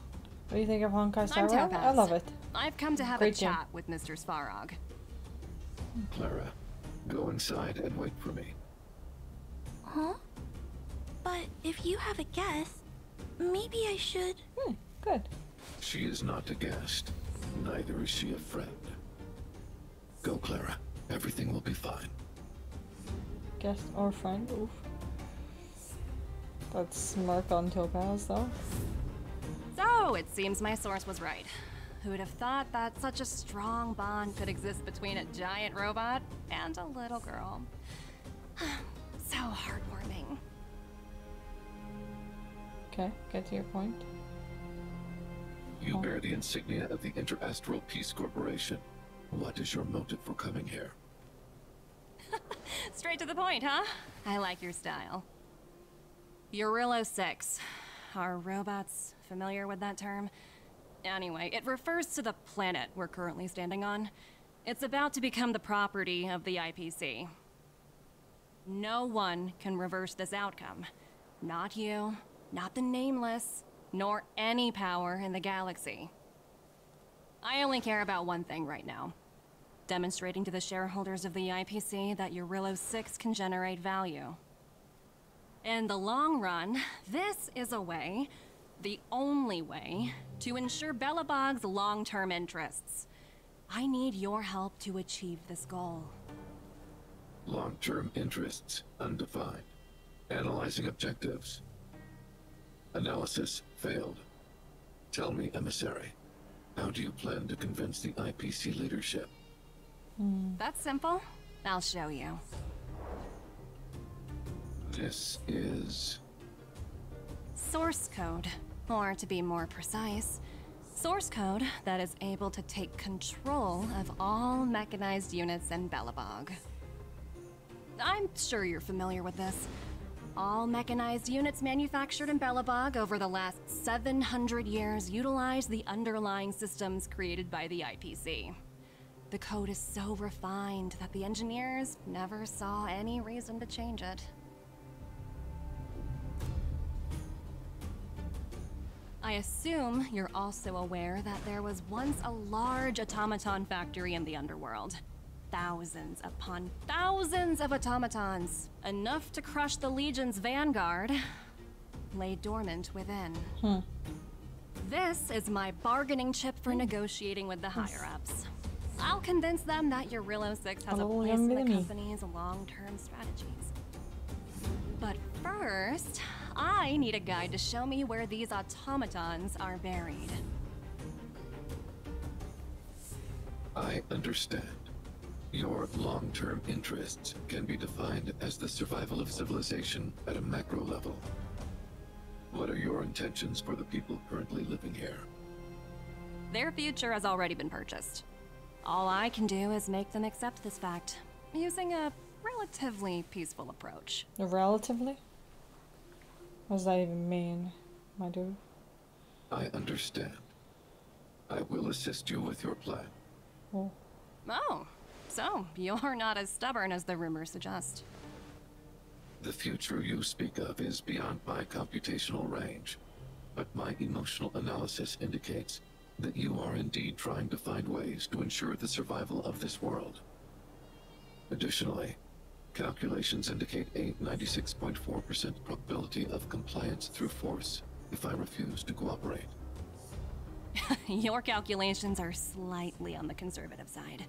What do you think of Honkai Star I'm Rail? I Topaz. love it. I've come to have Great a game. chat with Mr. Svarog. Clara, Go inside and wait for me. Huh? But if you have a guest, maybe I should... Good. She is not a guest. Neither is she a friend. Go, Clara. Everything will be fine. Guest or friend? Oof. That smirk on Topaz, though. So, it seems my source was right. Who would have thought that such a strong bond could exist between a giant robot and a little girl? So heartwarming. Okay, get to your point. You bear the insignia of the Interastral Peace Corporation. What is your motive for coming here? Straight to the point, huh? I like your style. Eurillo 6. Are robots familiar with that term? Anyway, it refers to the planet we're currently standing on. It's about to become the property of the IPC. No one can reverse this outcome. Not you, not the Nameless, nor any power in the galaxy. I only care about one thing right now. Demonstrating to the shareholders of the IPC that Eurillo 6 can generate value. In the long run, this is a way, the only way, to ensure Belobog's long-term interests. I need your help to achieve this goal. Long-term interests, undefined. Analyzing objectives. Analysis failed. Tell me, Emissary, how do you plan to convince the IPC leadership? That's simple. I'll show you. This is... Source code. Or to be more precise, source code that is able to take control of all mechanized units in Belobog. I'm sure you're familiar with this. All mechanized units manufactured in Belobog over the last 700 years utilize the underlying systems created by the IPC. The code is so refined that the engineers never saw any reason to change it. I assume you're also aware that there was once a large automaton factory in the underworld. Thousands upon thousands of automatons, enough to crush the Legion's vanguard, lay dormant within. This is my bargaining chip for negotiating with the higher-ups. I'll convince them that Eurillo 6 has a place in the company's long-term strategies. But first, I need a guide to show me where these automatons are buried. I understand. Your long-term interests can be defined as the survival of civilization at a macro level. What are your intentions for the people currently living here? Their future has already been purchased. All I can do is make them accept this fact, using a relatively peaceful approach. Relatively? What does that even mean, my dude? I understand. I will assist you with your plan. Oh. Oh, so you're not as stubborn as the rumors suggest. The future you speak of is beyond my computational range, but my emotional analysis indicates that you are indeed trying to find ways to ensure the survival of this world. Additionally, calculations indicate a 96.4% probability of compliance through force if I refuse to cooperate. Your calculations are slightly on the conservative side.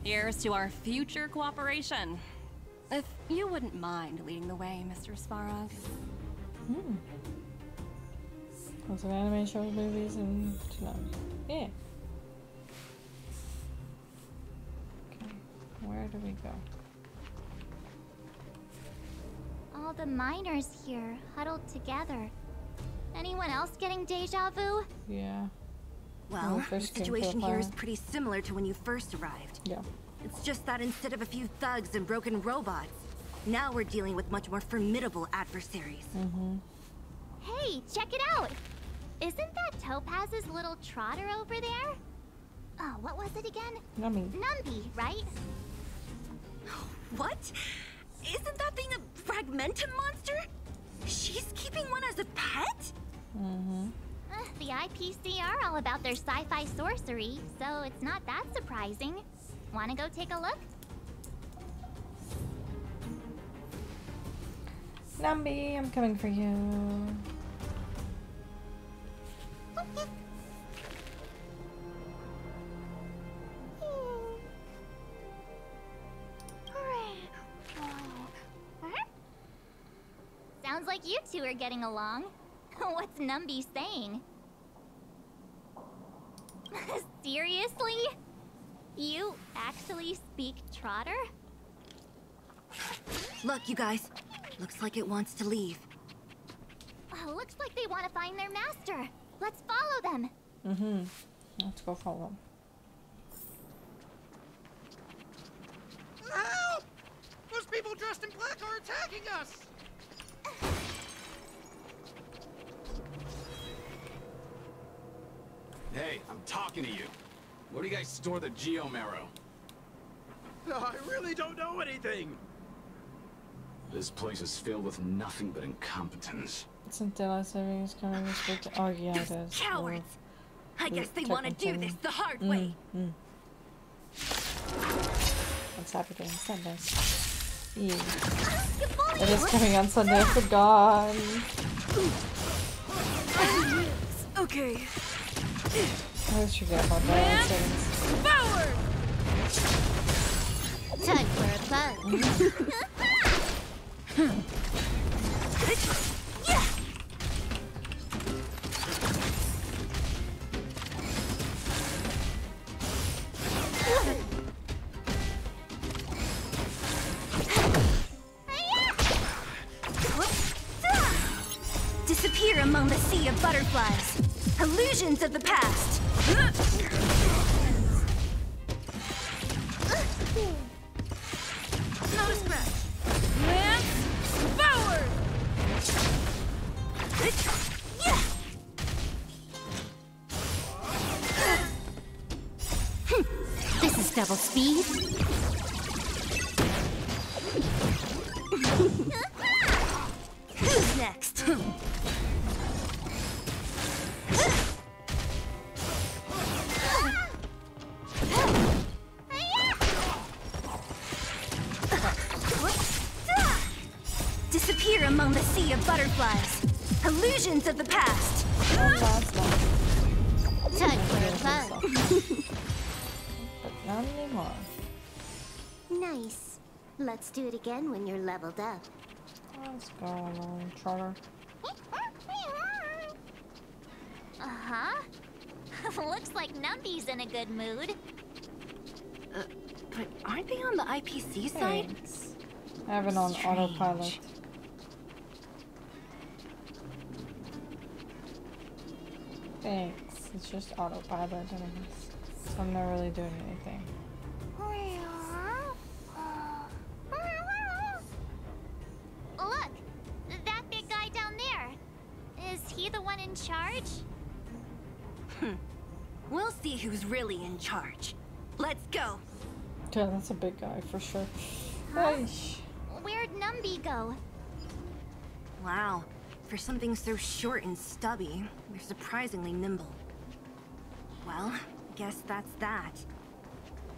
Here's to our future cooperation. If you wouldn't mind leading the way, Mr. Sparrog. Lots of anime shows, movies, and tsunami. Yeah. Okay, where do we go? All the miners here, huddled together. Anyone else getting deja vu? Yeah. Well, the situation here is pretty similar to when you first arrived. Yeah. It's just that instead of a few thugs and broken robots, now we're dealing with much more formidable adversaries. Hey, check it out! Isn't that Topaz's little trotter over there? Oh, what was it again? Numby. Numby, right? What? Isn't that thing a fragmentum monster? She's keeping one as a pet? The IPC are all about their sci-fi sorcery, so it's not that surprising. Wanna go take a look? Nambi, I'm coming for you. Sounds like you two are getting along. What's Numby saying? Seriously? You actually speak Trotter? Look, you guys. Looks like it wants to leave. Looks like they want to find their master. Let's follow them. Mm-hmm. Let's go follow them. Help! Those people dressed in black are attacking us! Hey, I'm talking to you. Where do you guys store the Geomarrow? I really don't know anything. This place is filled with nothing but incompetence. Isn't daylight savings coming this week? Oh yeah, it is. Cowards! I guess they want to do this the hard way. On Saturday and Sunday. Yeah. It is coming on Sunday, I forgot. Okay. I wish you get more daylight savings. Forward! Time for a bug. Disappear among the sea of butterflies. Illusions of the past. Not a scratch. Lance forward. This is double speed. Who's next? Disappear among the sea of butterflies. Illusions of the past. Time for a bug. But not anymore. Nice. Let's do it again when you're leveled up. Let's go along, Trotter. Uh-huh. Looks like Numby's in a good mood. But aren't they on the IPC side? Thanks. I have it on autopilot. Thanks. It's just autopilot anyways. So I'm not really doing anything. Look! That big guy down there. Is he the one in charge? We'll see who's really in charge. Let's go. Yeah, that's a big guy for sure. Huh? Eish. Where'd Numby go? Wow. For something so short and stubby, they're surprisingly nimble. Well, guess that's that.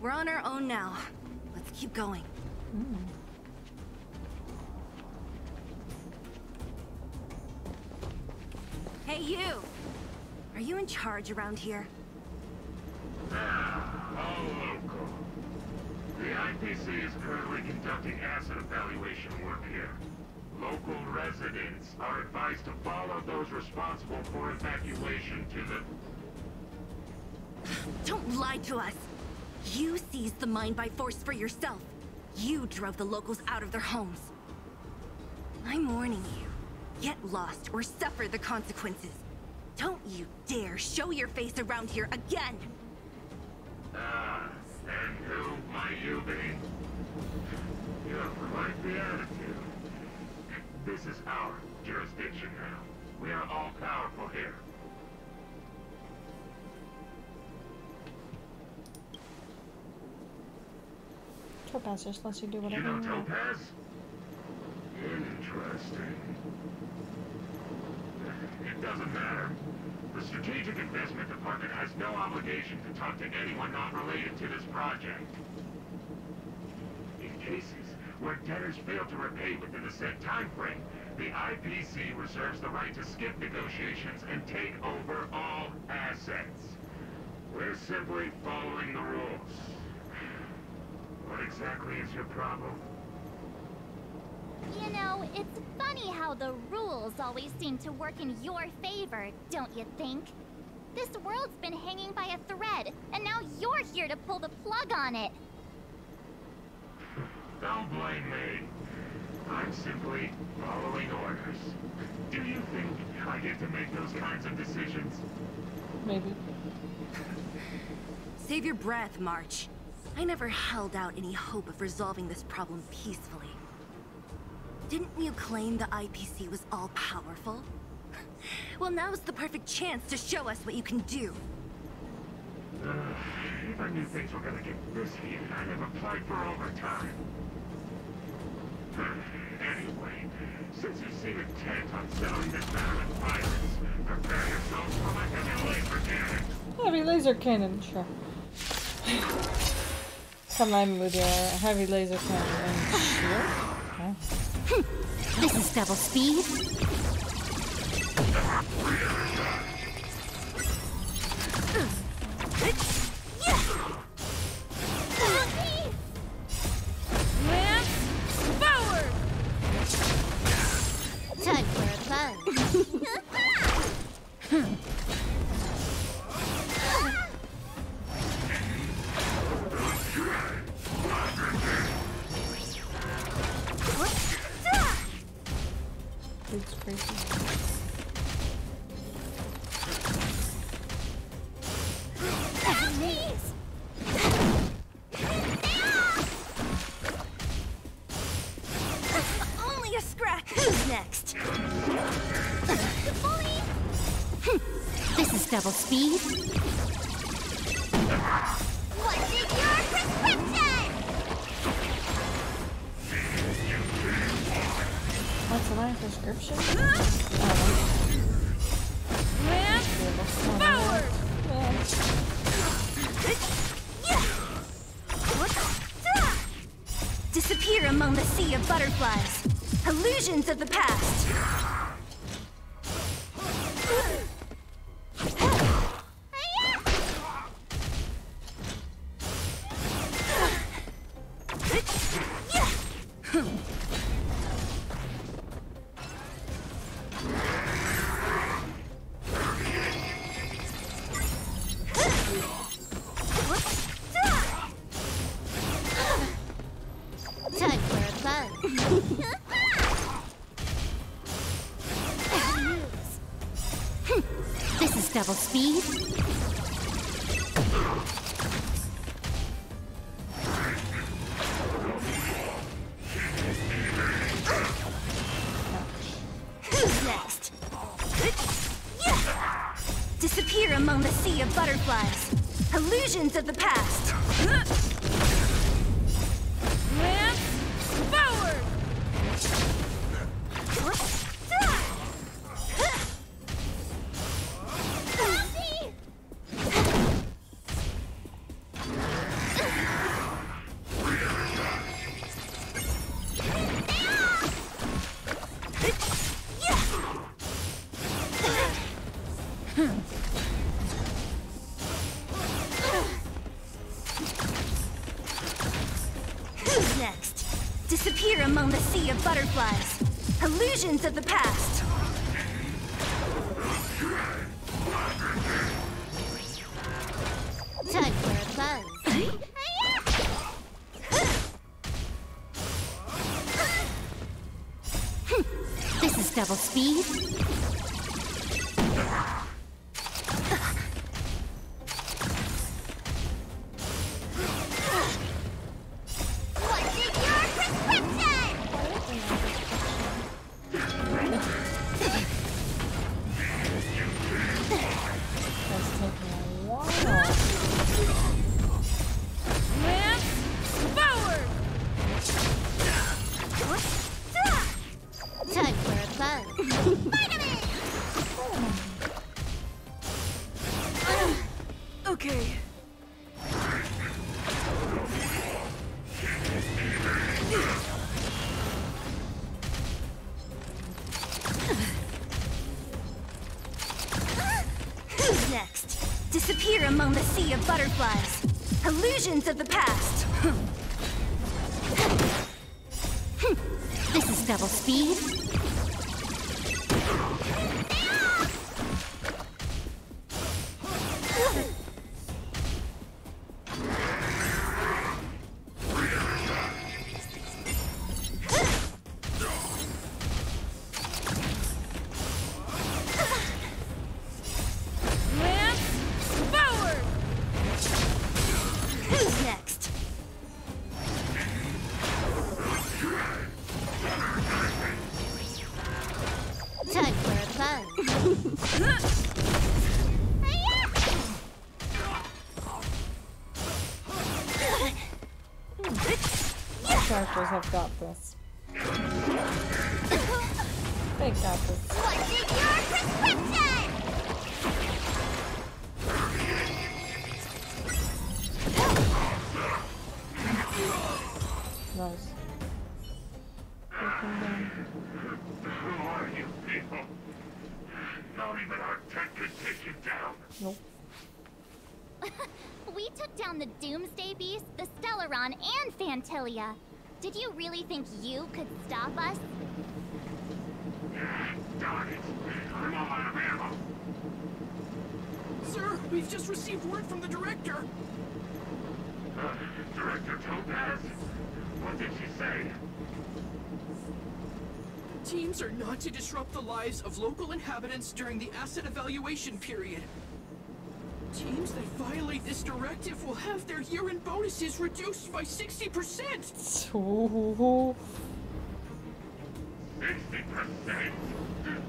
We're on our own now. Let's keep going. Hey, you! Are you in charge around here? All local. The IPC is currently conducting asset evaluation work here. Local residents are advised to follow those responsible for evacuation to the... Don't lie to us! You seized the mine by force for yourself. You drove the locals out of their homes. I'm warning you. Get lost or suffer the consequences. Don't you dare show your face around here again! Ah, and who might you be? You have quite the attitude. This is our jurisdiction now. We are all powerful here. Topaz just lets you do whatever You know you want. Topaz? Interesting. It doesn't matter. The Strategic Investment Department has no obligation to talk to anyone not related to this project. In cases where debtors fail to repay within a set time frame, The IPC reserves the right to skip negotiations and take over all assets. We're simply following the rules. What exactly is your problem? You know, it's funny how the rules always seem to work in your favor, don't you think? This world's been hanging by a thread, and now you're here to pull the plug on it. Don't blame me. I'm simply following orders. Do you think I get to make those kinds of decisions? Maybe. Save your breath, March. I never held out any hope of resolving this problem peacefully. Didn't you claim the IPC was all-powerful? Well, now's the perfect chance to show us what you can do. If I knew things were gonna get this heated, I'd have applied for overtime. Anyway, since you seem intent on settling this matter in violence, prepare yourselves for my heavy laser cannon. Heavy laser cannon, sure. Come on with your heavy laser cannon and shield. Okay. This is double speed. Time for a plunge. It's crazy. Only a scratch. Who's next? This is double speed. What's in your prescription? What's my prescription? Forward! Disappear among the sea of butterflies. Illusions of the past. Time for a plunge. This is double speed. Who's next? Disappear among the sea of butterflies. Illusions of the past. Forward! Who's next? Disappear among the sea of butterflies. Illusions of the past. Time for a plunge. This is double speed. What's in your prescription? That's taking a while. Forward! Time for a plunge. Okay. disappear among the sea of butterflies. Illusions of the past. This is double speed. Who's next? Time for a fun. Characters have got this. They got this. What's in your prescription? Nice. Who are you people? Not even our tech could take you down. Nope. We took down the Doomsday Beast, the Stellaron, and Fantilia. Did you really think you could stop us? Darn it! I'm all out of ammo. Sir, we've just received word from the director. Director Topaz? What did she say? Teams are not to disrupt the lives of local inhabitants during the asset evaluation period. Teams that violate this directive will have their year-end bonuses reduced by 60%! 60%?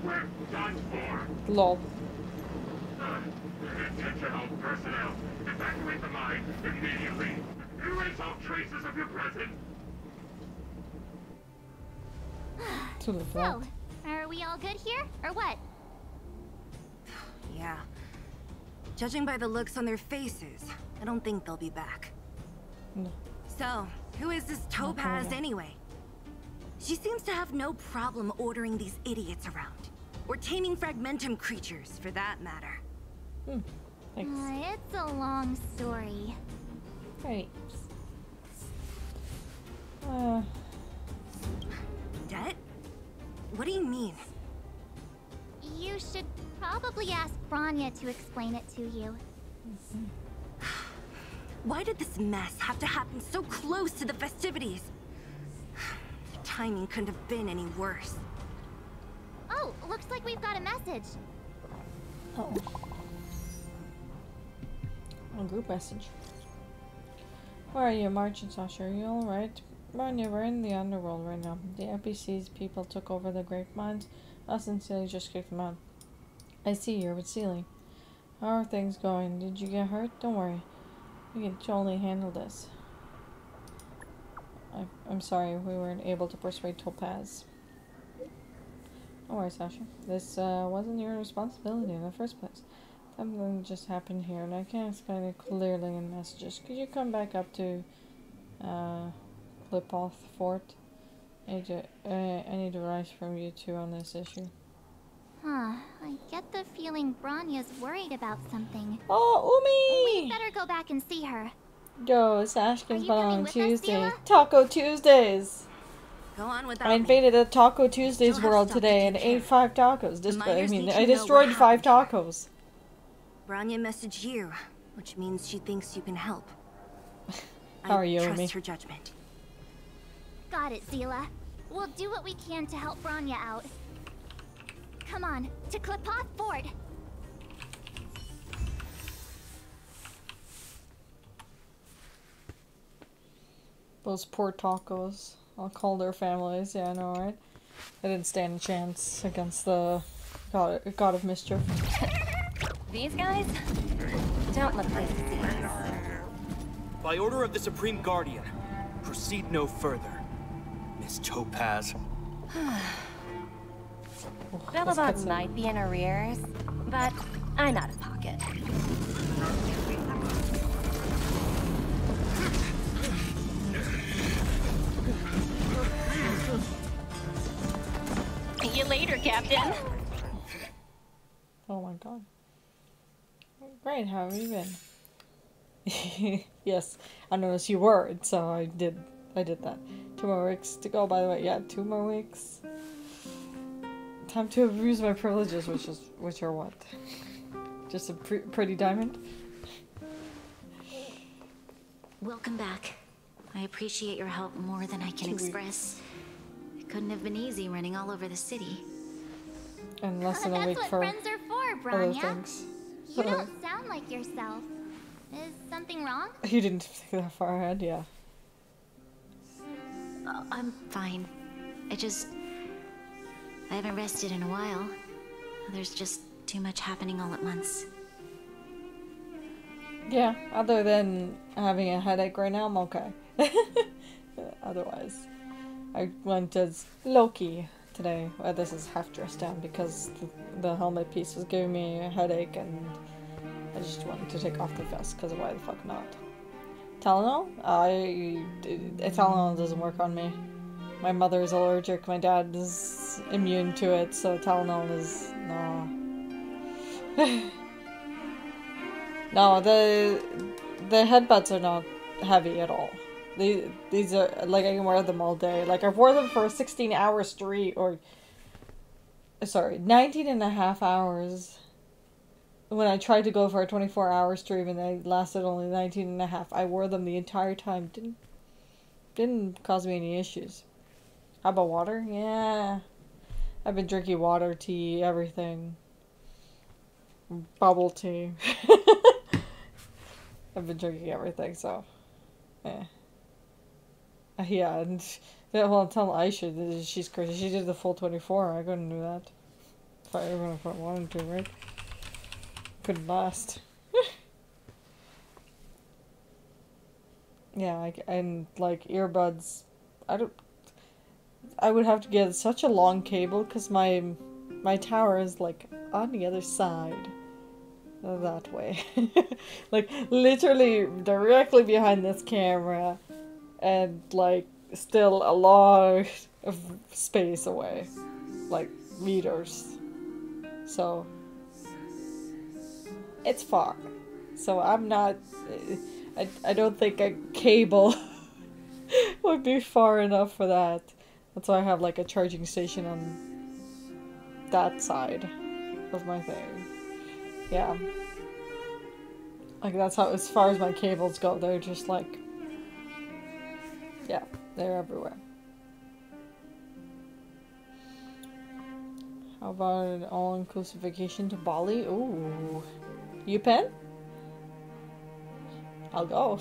We're done for! Lol. Attention all personnel! Evacuate the mine immediately! Erase all traces of your presence! So, are we all good here, or what? Yeah. Judging by the looks on their faces, I don't think they'll be back. No. So, who is this Topaz anyway? She seems to have no problem ordering these idiots around. Or taming fragmentum creatures, for that matter. It's a long story. Right. Debt? What do you mean? You should probably ask Bronya to explain it to you. Why did this mess have to happen so close to the festivities? The timing couldn't have been any worse. Oh, looks like we've got a message. Oh. A group message. Where are you, March and Sasha? Are you alright? Bronya, we're in the underworld right now. The NPCs people took over the grape mines. Us and Celie just kicked them out. I see you're with Celie. How are things going? Did you get hurt? Don't worry. We can totally handle this. I'm sorry we weren't able to persuade Topaz. Don't worry, Sasha. This wasn't your responsibility in the first place. Something just happened here, and I can't explain it clearly in messages. Could you come back up to Clipoth Fort? I need advice from you two on this issue. Huh. I get the feeling Bronya's worried about something. Oh, Umi! We better go back and see her. Yo, Sashkinz on Tuesday. Taco Tuesdays! Go on without I invaded a Taco Tuesdays world today and ate 5 tacos. I destroyed 5 tacos. Bronya messaged you, which means she thinks you can help. How are you, I Umi? trust her judgment. Got it, Zila. We'll do what we can to help Bronya out. Come on, to Clipoth Fort. Those poor tacos. I'll call their families. Yeah, I know, right? I didn't stand a chance against the god of mischief. These guys don't look like thieves. By order of the Supreme Guardian, proceed no further. Miss Topaz. Belobot might be in arrears, but I'm out of pocket. See you later, Captain. Oh my god. Great, how have you been? Yes, I noticed you were, so I did that. 2 more weeks to go, by the way. Yeah, 2 more weeks. Time to abuse my privileges, which are what? Just a pretty diamond? Welcome back. I appreciate your help more than I can 2 weeks. express. It couldn't have been easy running all over the city. And less than a That's week what for friends are for, other Branya. things. You don't sound like yourself. Is something wrong? You didn't think that far ahead, yeah. I'm fine. I haven't rested in a while. There's just too much happening all at once. Yeah, other than having a headache right now, I'm okay. Otherwise, I went as Loki today. Well, this is half dressed down because the helmet piece was giving me a headache and I just wanted to take off the vest because why the fuck not? Tylenol? Tylenol doesn't work on me. My mother is allergic, my dad is immune to it, so Tylenol is... no. No, the headbuds are not heavy at all. These are, like, I can wear them all day. Like, I've worn them for a 16-hour streak, or... sorry, 19.5 hours. When I tried to go for a 24-hour stream and they lasted only 19.5, I wore them the entire time. Didn't cause me any issues. How about water? Yeah. I've been drinking water, tea, everything. Bubble tea. I've been drinking everything, so... yeah. Yeah, and... well, tell Aisha, she's crazy. She did the full 24. I couldn't do that. If I wanted to, right? Couldn't last. Yeah, and like earbuds, I would have to get such a long cable because my tower is like on the other side. That way. Like literally directly behind this camera and like still a lot of space away. Like meters. So it's far. So I'm not... I don't think a cable would be far enough for that. That's why I have like a charging station on that side of my thing. Yeah. Like that's how, as far as my cables go, they're just like... yeah, they're everywhere. How about an all-inclusive vacation to Bali? Ooh. You pen? I'll go.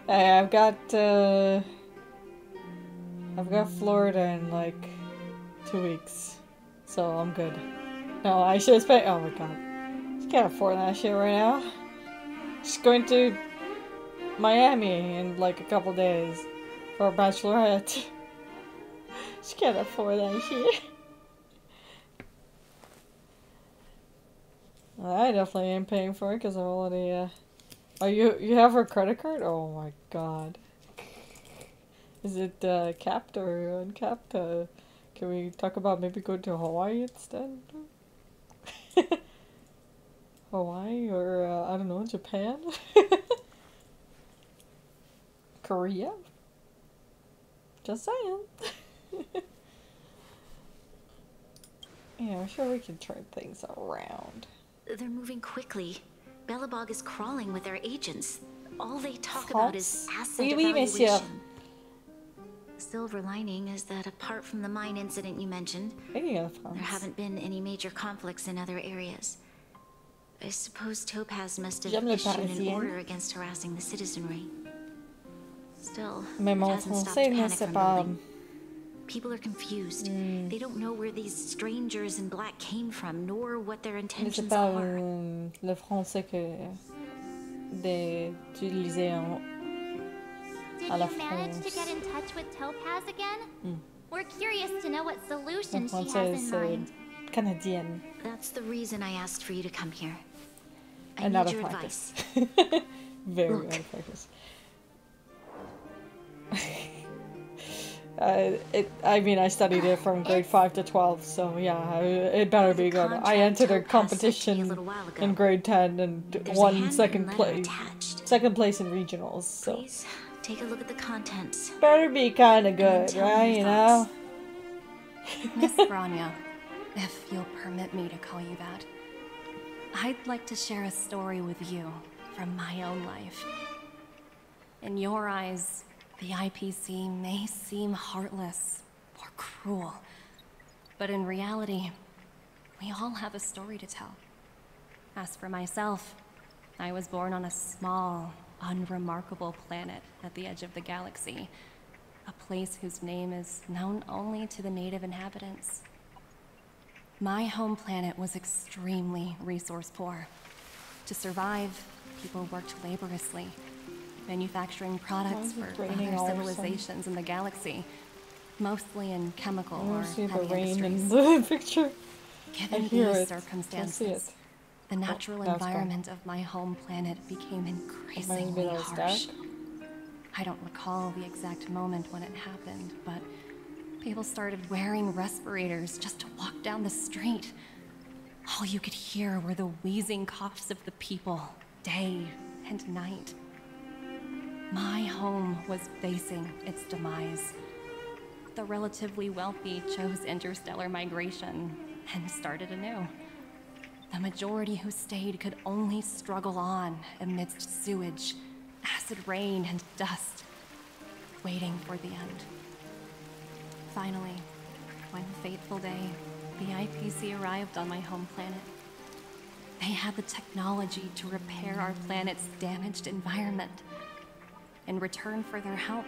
I've got Florida in like 2 weeks, so I'm good. No, I should have spent. Oh my god, she can't afford that shit right now. She's going to Miami in like a couple days for a bachelorette. She can't afford that shit. I definitely am paying for it because I'm already, oh, you have her credit card? Oh my god. Is it, capped or uncapped? Can we talk about maybe going to Hawaii instead? Hawaii or, I don't know, Japan? Korea? Just saying. Yeah, I'm sure we can turn things around. They're moving quickly. Belobog is crawling with their agents. All they talk about is asset evaluation. The silver lining is that apart from the mine incident you mentioned, there haven't been any major conflicts in other areas. I suppose Topaz must have issued an order against harassing the citizenry. Still, it hasn't stopped panic from building. People are confused. They don't know where these strangers in black came from, nor what their intentions are. Le français que d'utiliser à la Did you manage to get in touch with Topaz again? We're curious to know what solution she has in mind. Canadienne. That's the reason I asked for you to come here. I And need out of your practice. advice. Very Look. out of practice. I mean, I studied it from grade 5 to 12, so yeah, it better be good. I entered a competition in grade 10 and won second place in regionals, so. Please take a look at the contents. Better be kind of good, right? You know? Miss Branya, if you'll permit me to call you that, I'd like to share a story with you from my own life. In your eyes, the IPC may seem heartless or cruel, but in reality, we all have a story to tell. As for myself, I was born on a small, unremarkable planet at the edge of the galaxy, a place whose name is known only to the native inhabitants. My home planet was extremely resource poor. To survive, people worked laboriously, manufacturing products for other civilizations in the galaxy, mostly in chemical or heavy industries. The picture. Given these circumstances, the natural environment of my home planet became increasingly harsh. I don't recall the exact moment when it happened, but people started wearing respirators just to walk down the street. All you could hear were the wheezing coughs of the people, day and night. My home was facing its demise. The relatively wealthy chose interstellar migration and started anew. The majority who stayed could only struggle on amidst sewage, acid rain, and dust, waiting for the end. Finally, one fateful day, the IPC arrived on my home planet. They had the technology to repair our planet's damaged environment. In return for their help,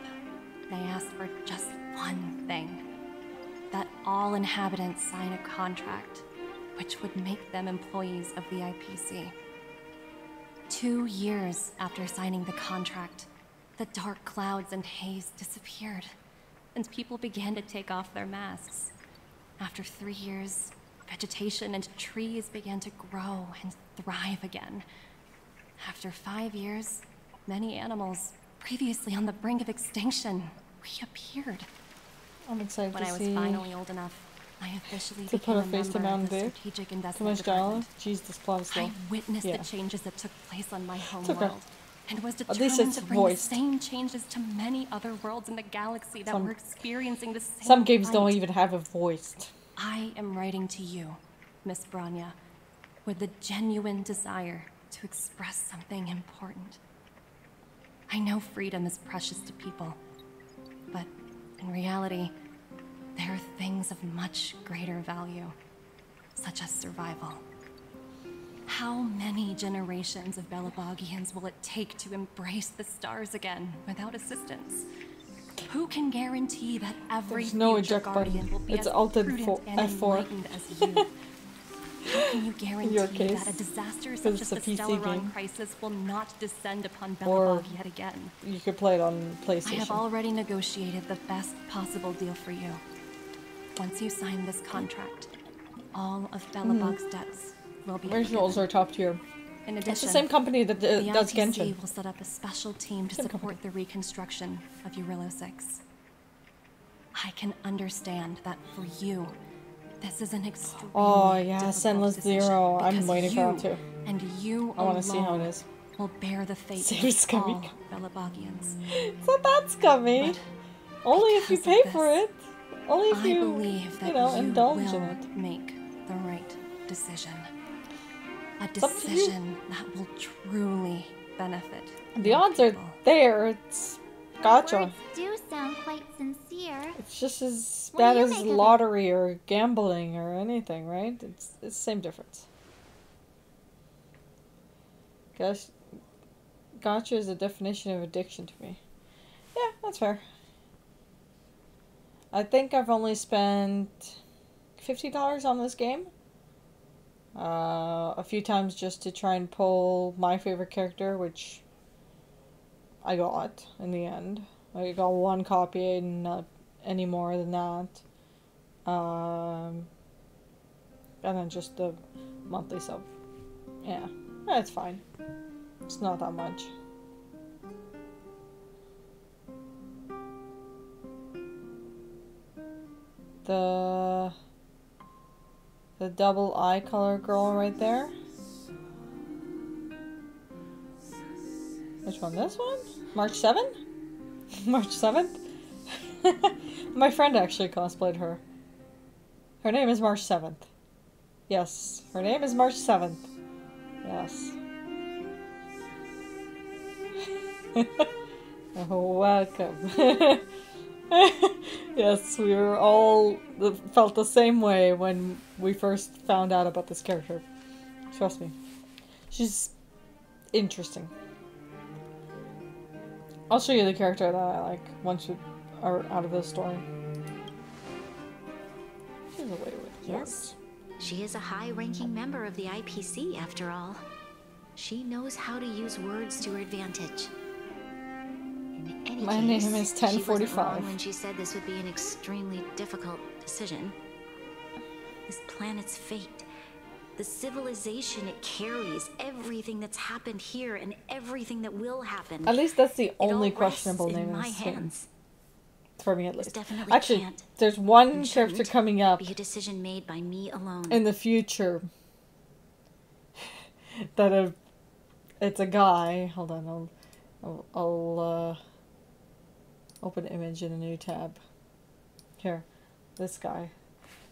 they asked for just one thing: that all inhabitants sign a contract which would make them employees of the IPC. 2 years after signing the contract, the dark clouds and haze disappeared, and people began to take off their masks. After 3 years, vegetation and trees began to grow and thrive again. After 5 years, many animals, previously on the brink of extinction, reappeared. I'm excited when to I was see finally old enough, I officially to became put a face to member of Mountain the Dew. strategic Too investment much department. Jeez, this plot's slow. I witnessed Yeah. the changes that took place on my home okay. world, and was At least determined it's to bring voiced. the same changes to many other worlds in the galaxy that were experiencing the same Some games don't plight. even have it voiced. I am writing to you, Miss Branya, with the genuine desire to express something important. I know freedom is precious to people, but in reality, there are things of much greater value, such as survival. How many generations of Belabogians will it take to embrace the stars again without assistance? Who can guarantee that every There's no future eject guardian button. will be It's as Alt prudent and F4. enlightened as you? How can you guarantee case, that a disaster because such as it's the a PC Stellaron game. crisis will not descend upon Or Belobog yet again? you could play it on I PlayStation. have already negotiated the best possible deal for you. Once you sign this contract, all of Belobog's debts will be Originals are top tier. In It's addition, the same company that the does IPC Genshin. will set up a special team to support the reconstruction of Eurillo 6. I can understand that for you, this is an extremely Oh yeah, difficult Senless decision Zero. I'm because waiting for that too. And you I want to see how it alone is. will bear the fate See of what's coming. all Belabogians. So that's coming. Only if you pay for it. Only if I you, believe that you know, indulge will in it. make the right decision. A It's up to you. decision that will truly benefit. The odds are there. It's gotcha. Words do sound quite sincere. It's just as What bad do you as make of it? lottery or gambling or anything, right? It's the same difference. Gosh, gotcha is a definition of addiction to me. Yeah, that's fair. I think I've only spent $50 on this game. A few times just to try and pull my favorite character, which I got in the end. I got one copy and not any more than that. And then just the monthly sub. Yeah, that's fine. It's not that much. The double eye color girl right there. Which one? This one? March 7th? March 7th? My friend actually cosplayed her. Her name is March 7th. Yes, her name is March 7th. Yes. Oh, welcome. Yes, we were all felt the same way when we first found out about this character. Trust me. She's interesting. I'll show you the character that I like once we are out of this story. She's away with Yes, she is a high-ranking member of the IPC, after all. She knows how to use words to her advantage. In any My case, name is she wasn't 1045. wrong when she said this would be an extremely difficult decision. This planet's fate, the civilization it carries, everything that's happened here and everything that will happen. At least that's the it all only rests questionable in name in my this game. hands. For me, at least. Definitely Actually, can't there's one and character shouldn't coming up be a decision made by me alone. in the future that it's a guy. Hold on, I'll open image in a new tab. Here, this guy.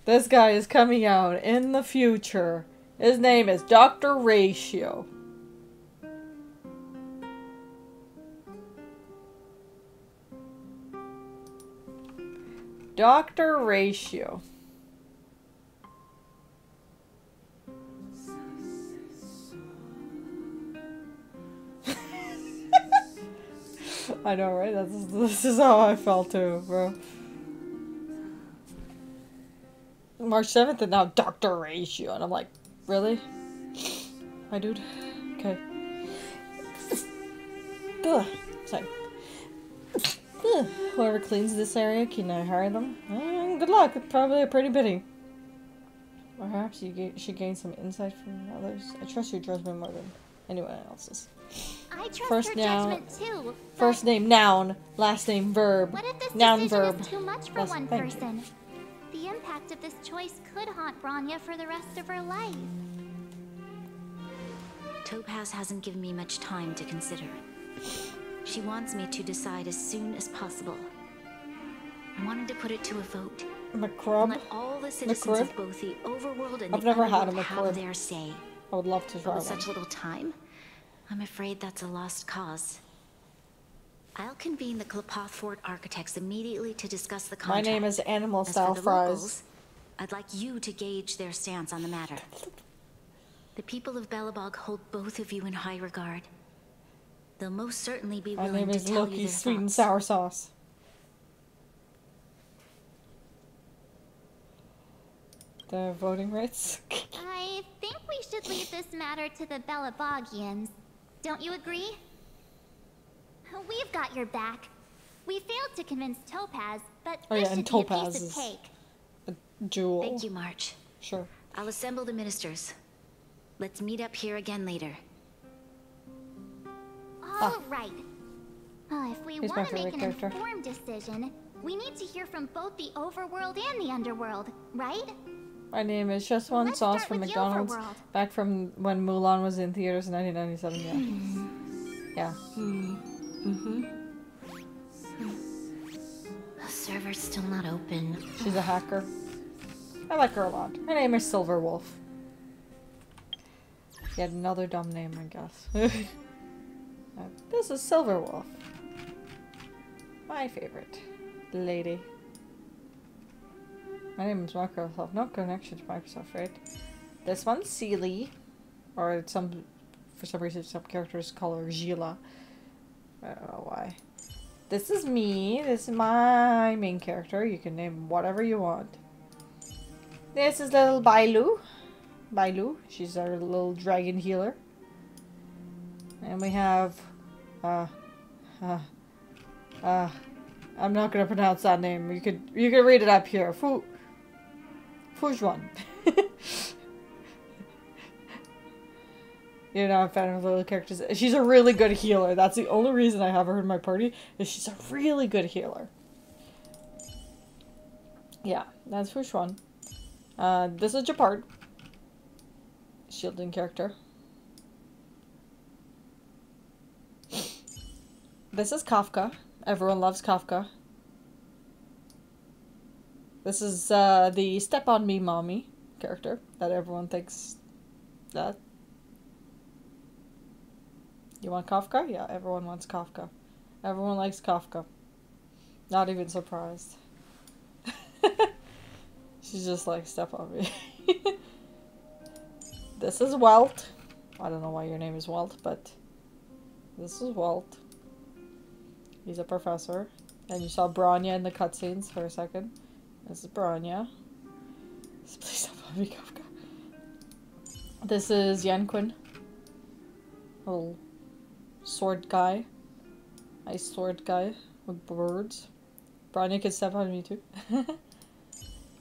This guy is coming out in the future. His name is Dr. Ratio. Dr. Ratio. I know, right? This is how I felt too, bro. March 7th and now Dr. Ratio. And I'm like, really? My dude? Okay. Ugh. Sorry. Ugh. Whoever cleans this area, can I hire them? Good luck. Probably a pretty pity. Perhaps she gain some insight from others. I trust your judgment more than anyone else's. I trust her judgment too. First name noun, last name verb. What if this noun decision verb. is too much for one person? The impact of this choice could haunt Branya for the rest of her life. Topaz hasn't given me much time to consider. She wants me to decide as soon as possible. I wanted to put it to a vote. McCrub? Let all the citizens of both the overworld and I've the never had a underworld have McCrub. their say. I would love to But try with one. such little time, I'm afraid that's a lost cause. I'll convene the Klapoth Fort architects immediately to discuss the My contract. name is Animal As for Style the Fries. locals, I'd like you to gauge their stance on the matter. The people of Belobog hold both of you in high regard. They'll most certainly be My willing name to is tell you Loki their Sweet and thoughts. Sour Sauce. The voting rights? I think we should leave this matter to the Belabogians. Don't you agree? We've got your back. We failed to convince Topaz, but Oh this yeah, and should be a Topaz piece is of cake. a jewel. Thank you, March. Sure. I'll assemble the ministers. Let's meet up here again later. All right. If we He's my want to make favorite an character. informed decision, we need to hear from both the overworld and the underworld, right? My name is Just One Let's Sauce start from with the McDonald's. overworld. Back from when Mulan was in theaters in 1997, yeah. The server's still not open. She's a hacker. I like her a lot. Her name is Silver Wolf. Yet another dumb name, I guess. This is Silver Wolf. My favorite lady. My name is Microsoft. No connection to Microsoft, right? This one's Seely. Or for some reason some characters call her Gila. I don't know why. This is me. This is my main character. You can name whatever you want. This is little Bailu. Bailu. She's our little dragon healer. And we have I'm not gonna pronounce that name. You could read it up here. Fujuan. You're not a fan of little characters. She's a really good healer. That's the only reason I have her in my party, is she's a really good healer. Yeah, that's which one. This is Japard. Shielding character. This is Kafka. Everyone loves Kafka. This is the Step on Me Mommy character that everyone thinks that. You want Kafka? Yeah, everyone wants Kafka. Everyone likes Kafka. Not even surprised. She's just like, step on me. This is Welt. I don't know why your name is Welt, but this is Welt. He's a professor. And you saw Bronya in the cutscenes for a second. This is Bronya. Please stop on me, Kafka. This is Yanquin. Little sword guy. Nice sword guy with birds. Bronya can step on me too.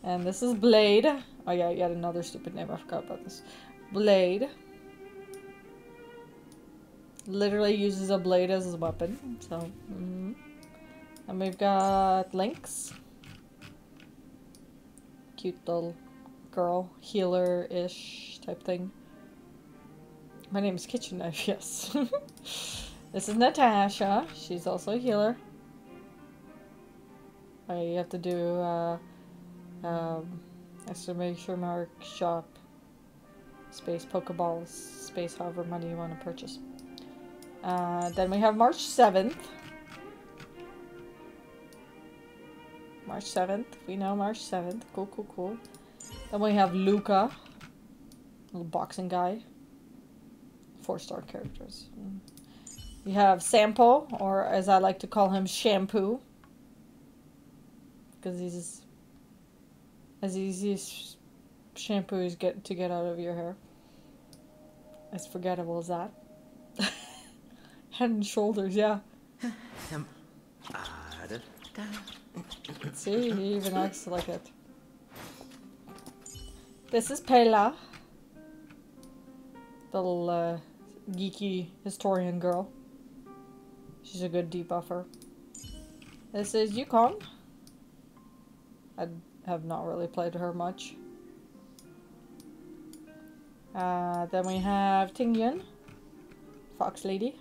And this is Blade. Oh yeah, yet another stupid name. I forgot about this. Blade. Literally uses a blade as his weapon. So, And we've got Lynx. Cute little girl. Healer-ish type thing. My name is Kitchen Knife, yes. This is Natasha. She's also a healer. You have to do exclamation mark shop space Pokeballs space however money you want to purchase. Then we have March 7th. March 7th. We know March 7th. Cool, cool, cool. Then we have Luca. Little boxing guy. 4-star characters. We have Sampo, or as I like to call him, Shampoo. Because he's as easy as shampoo is to get out of your hair. As forgettable as that. Head and shoulders, yeah. See, he even acts like it. This is Pela. The little geeky historian girl. She's a good debuffer. This is Yukon. I have not really played her much. Then we have Tingyun. Fox Lady.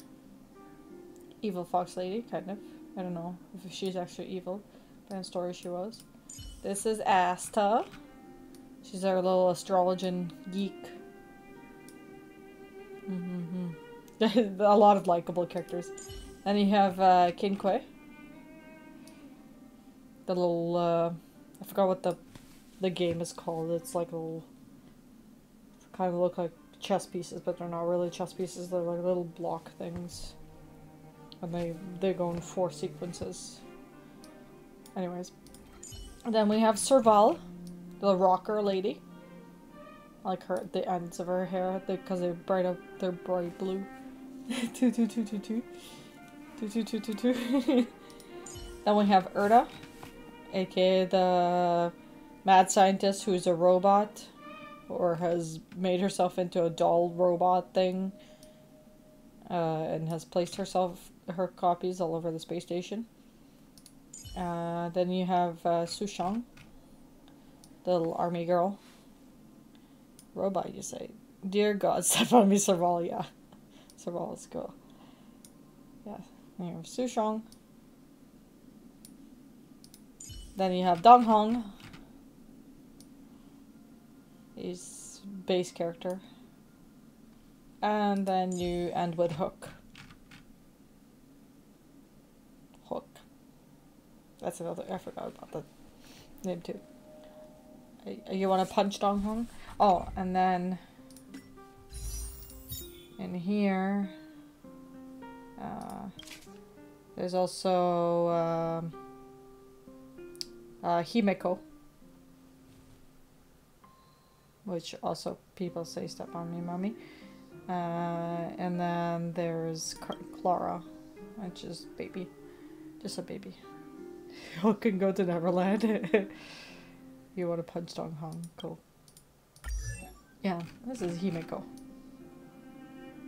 Evil Fox Lady, kind of. I don't know if she's actually evil, but in story she was. This is Asta. She's our little astrologian geek. A lot of likable characters. Then you have Kinkwe. The little, I forgot what the game is called. It's like little, kind of look like chess pieces, but they're not really chess pieces. They're like little block things. And they go in 4 sequences. Anyways. And then we have Serval, the rocker lady. I like her, the ends of her hair, because they're bright blue. 2, 2, 2, 2, 2. 2, 2, 2, 2, 2. Then we have Erda, aka the mad scientist who's a robot, or has made herself into a doll robot thing, and has placed her copies all over the space station. Then you have Sushang, the little army girl. Robot, you say? Dear God, step on me, Serval, yeah. Serval is cool. Yeah, then you have Sushang. Then you have Donghong. He's base character. And then you end with Hook. Hook. That's another, I forgot about the name too. You want to punch Donghong? Oh, and then in here, there's also Himeko, which also people say step on me, mommy. And then there's Clara, which is baby, just a baby. You can go to Neverland. You want to punch Donghong, cool. Yeah, this is Himeko.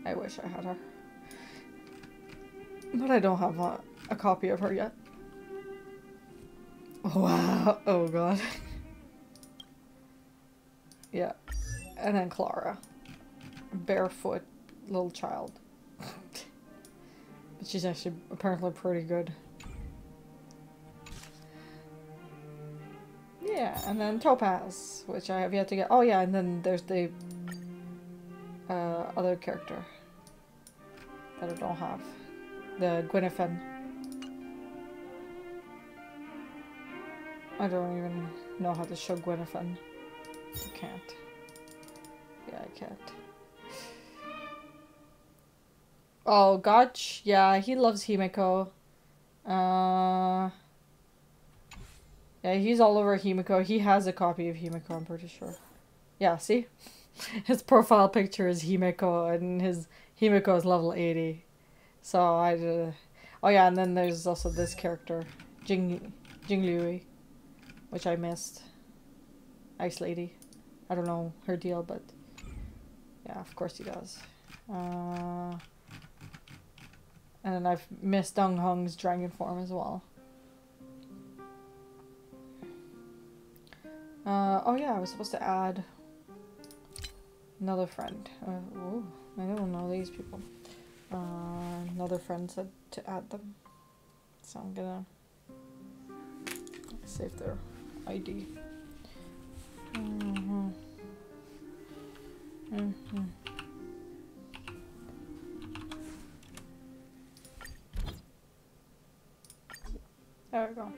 I wish I had her. But I don't have a copy of her yet. Wow, oh god. Yeah. And then Clara. Barefoot little child. But she's actually apparently pretty good. Yeah, and then Topaz, which I have yet to get. Oh yeah, and then there's the other character that I don't have. The Gwyneth. I don't even know how to show Gwyneth. I can't. Yeah, I can't. Oh, Gotch. Yeah, he loves Himeko. Yeah, he's all over Himeko. He has a copy of Himeko, I'm pretty sure. Yeah, see? His profile picture is Himeko, and his Himeko is level 80. So I oh yeah, and then there's also this character, Jingliu, which I missed. Ice Lady. I don't know her deal, but yeah, of course he does. And then I've missed Dong Hong's dragon form as well. Oh yeah, I was supposed to add another friend. Oh, I don't know these people. Another friend said to add them. So I'm gonna save their ID. There we go.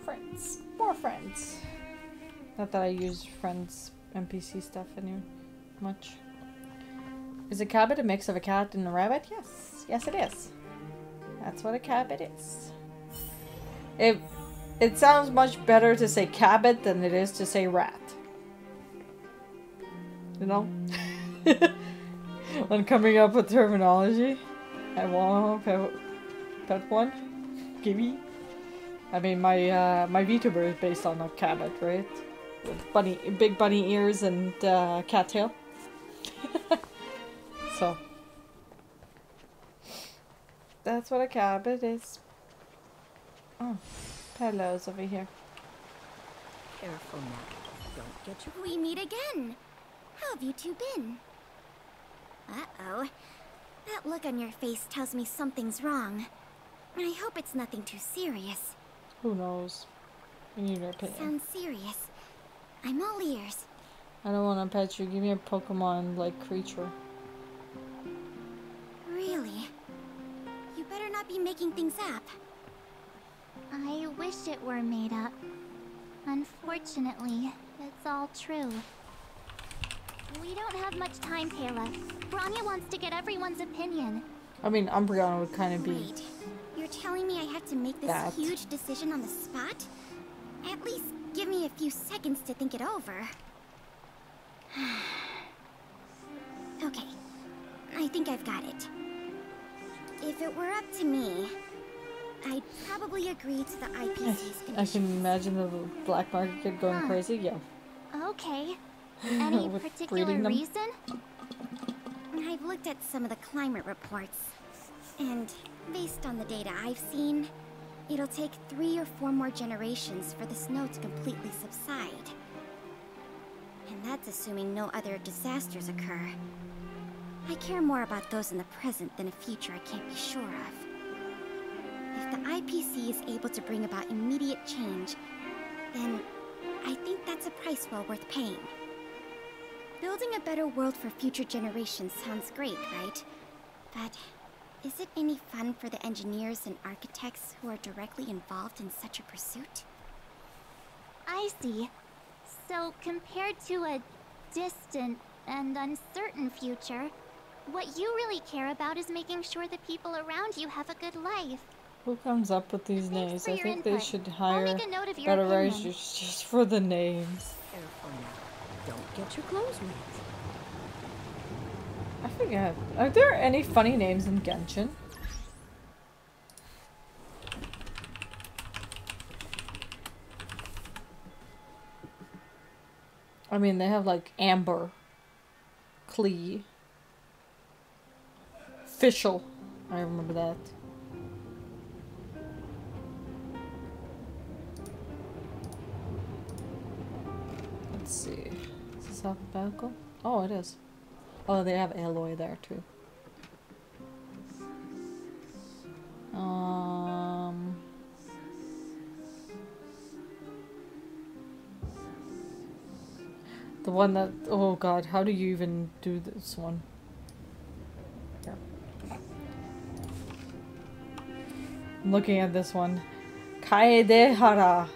Friends. More friends. Not that I use friends NPC stuff anymore much. Is a cabbit a mix of a cat and a rabbit? Yes. Yes it is. That's what a cabbit is. It sounds much better to say cabbit than it is to say rat. You know? When coming up with terminology. I want pet one. Gimme. I mean my my VTuber is based on a cabbit, right? With big bunny ears and cattail. So that's what a cabbit is. Oh, Pelo's over here. Careful now. Don't get your... We meet again. How have you two been? Uh-oh. That look on your face tells me something's wrong. I hope it's nothing too serious. Who knows? You need your opinion. Sounds serious. I'm all ears. I don't want to pet you. Give me a Pokemon-like creature. Really? You better not be making things up. I wish it were made up. Unfortunately, it's all true. We don't have much time, Kayla. Branya wants to get everyone's opinion. I mean, Umbreon would kind of be... Wait, you're telling me I have to make this huge decision on the spot? At least give me a few seconds to think it over. Okay, I think I've got it. If it were up to me, I'd probably agree to the IPC's conditions. I can imagine the black market kid going crazy, yeah. Okay. Any particular reason? I've looked at some of the climate reports, and based on the data I've seen, it'll take 3 or 4 more generations for the snow to completely subside. And that's assuming no other disasters occur. I care more about those in the present than a future I can't be sure of. If the IPC is able to bring about immediate change, then I think that's a price well worth paying. Building a better world for future generations sounds great, right? But is it any fun for the engineers and architects who are directly involved in such a pursuit? I see. So, compared to a distant and uncertain future, what you really care about is making sure the people around you have a good life. Who comes up with these names? I think they should hire make a note of your better opinion. writers just for the names. Careful now. Don't get your clothes wet. I forget. Are there any funny names in Genshin? I mean, they have like Amber, Klee, Fischl. I remember that. Let's see. Is this alphabetical? Oh, it is. Oh, they have alloy there too. The one that, oh god, how do you even do this one? Here. I'm looking at this one. Kaedehara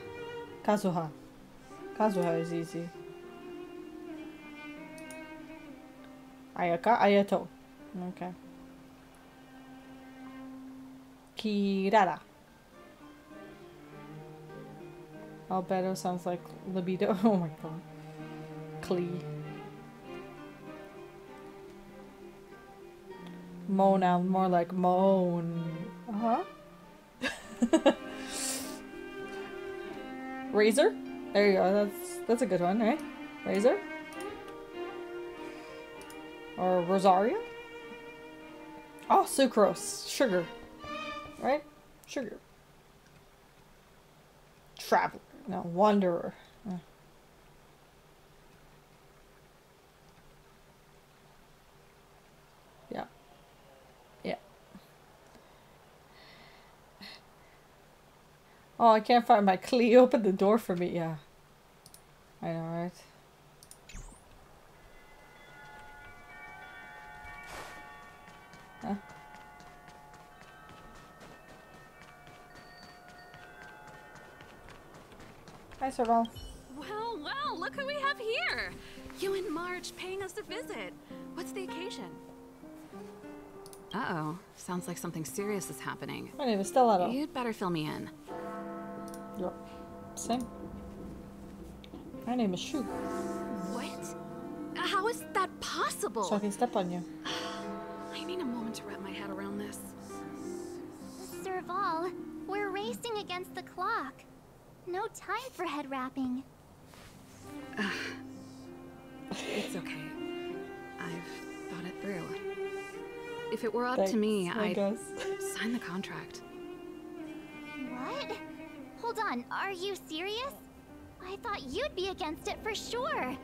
Kazuha. Kazuha is easy. Ayaka Ayato. Okay. Kirara. Albedo sounds like libido. Oh my god. Klee. Mona, more like moan. Razor? There you go. That's a good one, right? Razor? Or Rosario? Oh, sucrose. Sugar. Right? Sugar. Traveler. No, wanderer. Yeah. Yeah. Oh, I can't find my key. Open the door for me. Yeah. I know, right? Huh? Hi, Serval. Well, well, look who we have here! You and Marge paying us a visit. What's the occasion? Uh-oh. Sounds like something serious is happening. My name is Stellato. You'd better fill me in. Yep. Same. My name is Shu. What? How is that possible? So I can step on you. I need a moment to wrap my head around this. Serval, we're racing against the clock. No time for head wrapping. It's okay. I've thought it through. If it were up Thanks, to me, I'd guess. sign the contract. What? Hold on, are you serious? I thought you'd be against it for sure.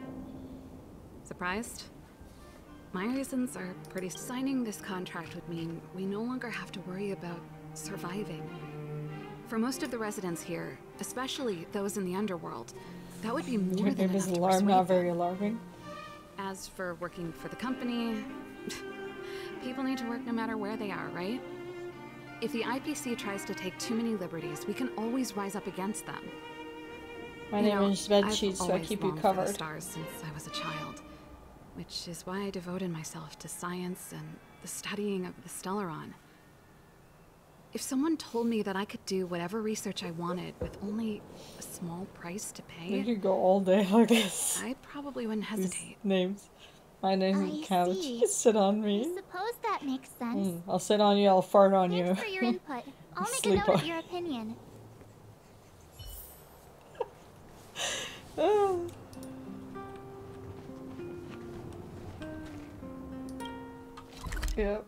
Surprised? My reasons are pretty... Signing this contract would mean we no longer have to worry about surviving. For most of the residents here, especially those in the underworld, that would be more than enough to alarm not persuade very them. alarming. As for working for the company, people need to work no matter where they are, right? If the IPC tries to take too many liberties, we can always rise up against them. My name is Bedsheet, so I keep you For the covered. stars since I was a child, which is why I devoted myself to science and the studying of the Stellaron. If someone told me that I could do whatever research I wanted with only a small price to pay, You could go all day like this. I probably wouldn't hesitate. These names. My name is Couch. see. You sit on me. I suppose that makes sense. I'll sit on you, I'll fart on you. Thanks for your input. I'll make a Sleep note of on. your opinion. Yep.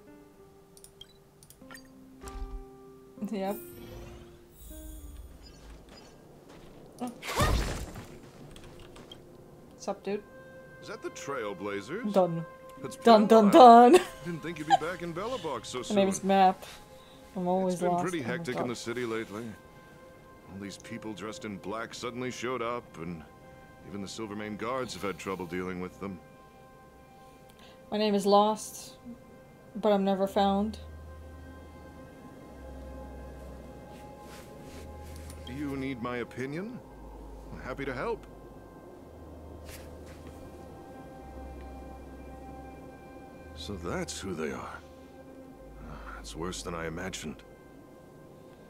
Yep. Oh. What's up, dude? Is that the Trailblazers? Done. It's been Dun a dun while. dun. Didn't think you'd be back in Belobog so soon. My name is Map. I'm always It's been lost. pretty Oh my hectic in God. the city lately. All these people dressed in black suddenly showed up, and even the Silvermane guards have had trouble dealing with them. My name is Lost, but I'm never found. Do you need my opinion? I'm happy to help. So that's who they are. It's worse than I imagined.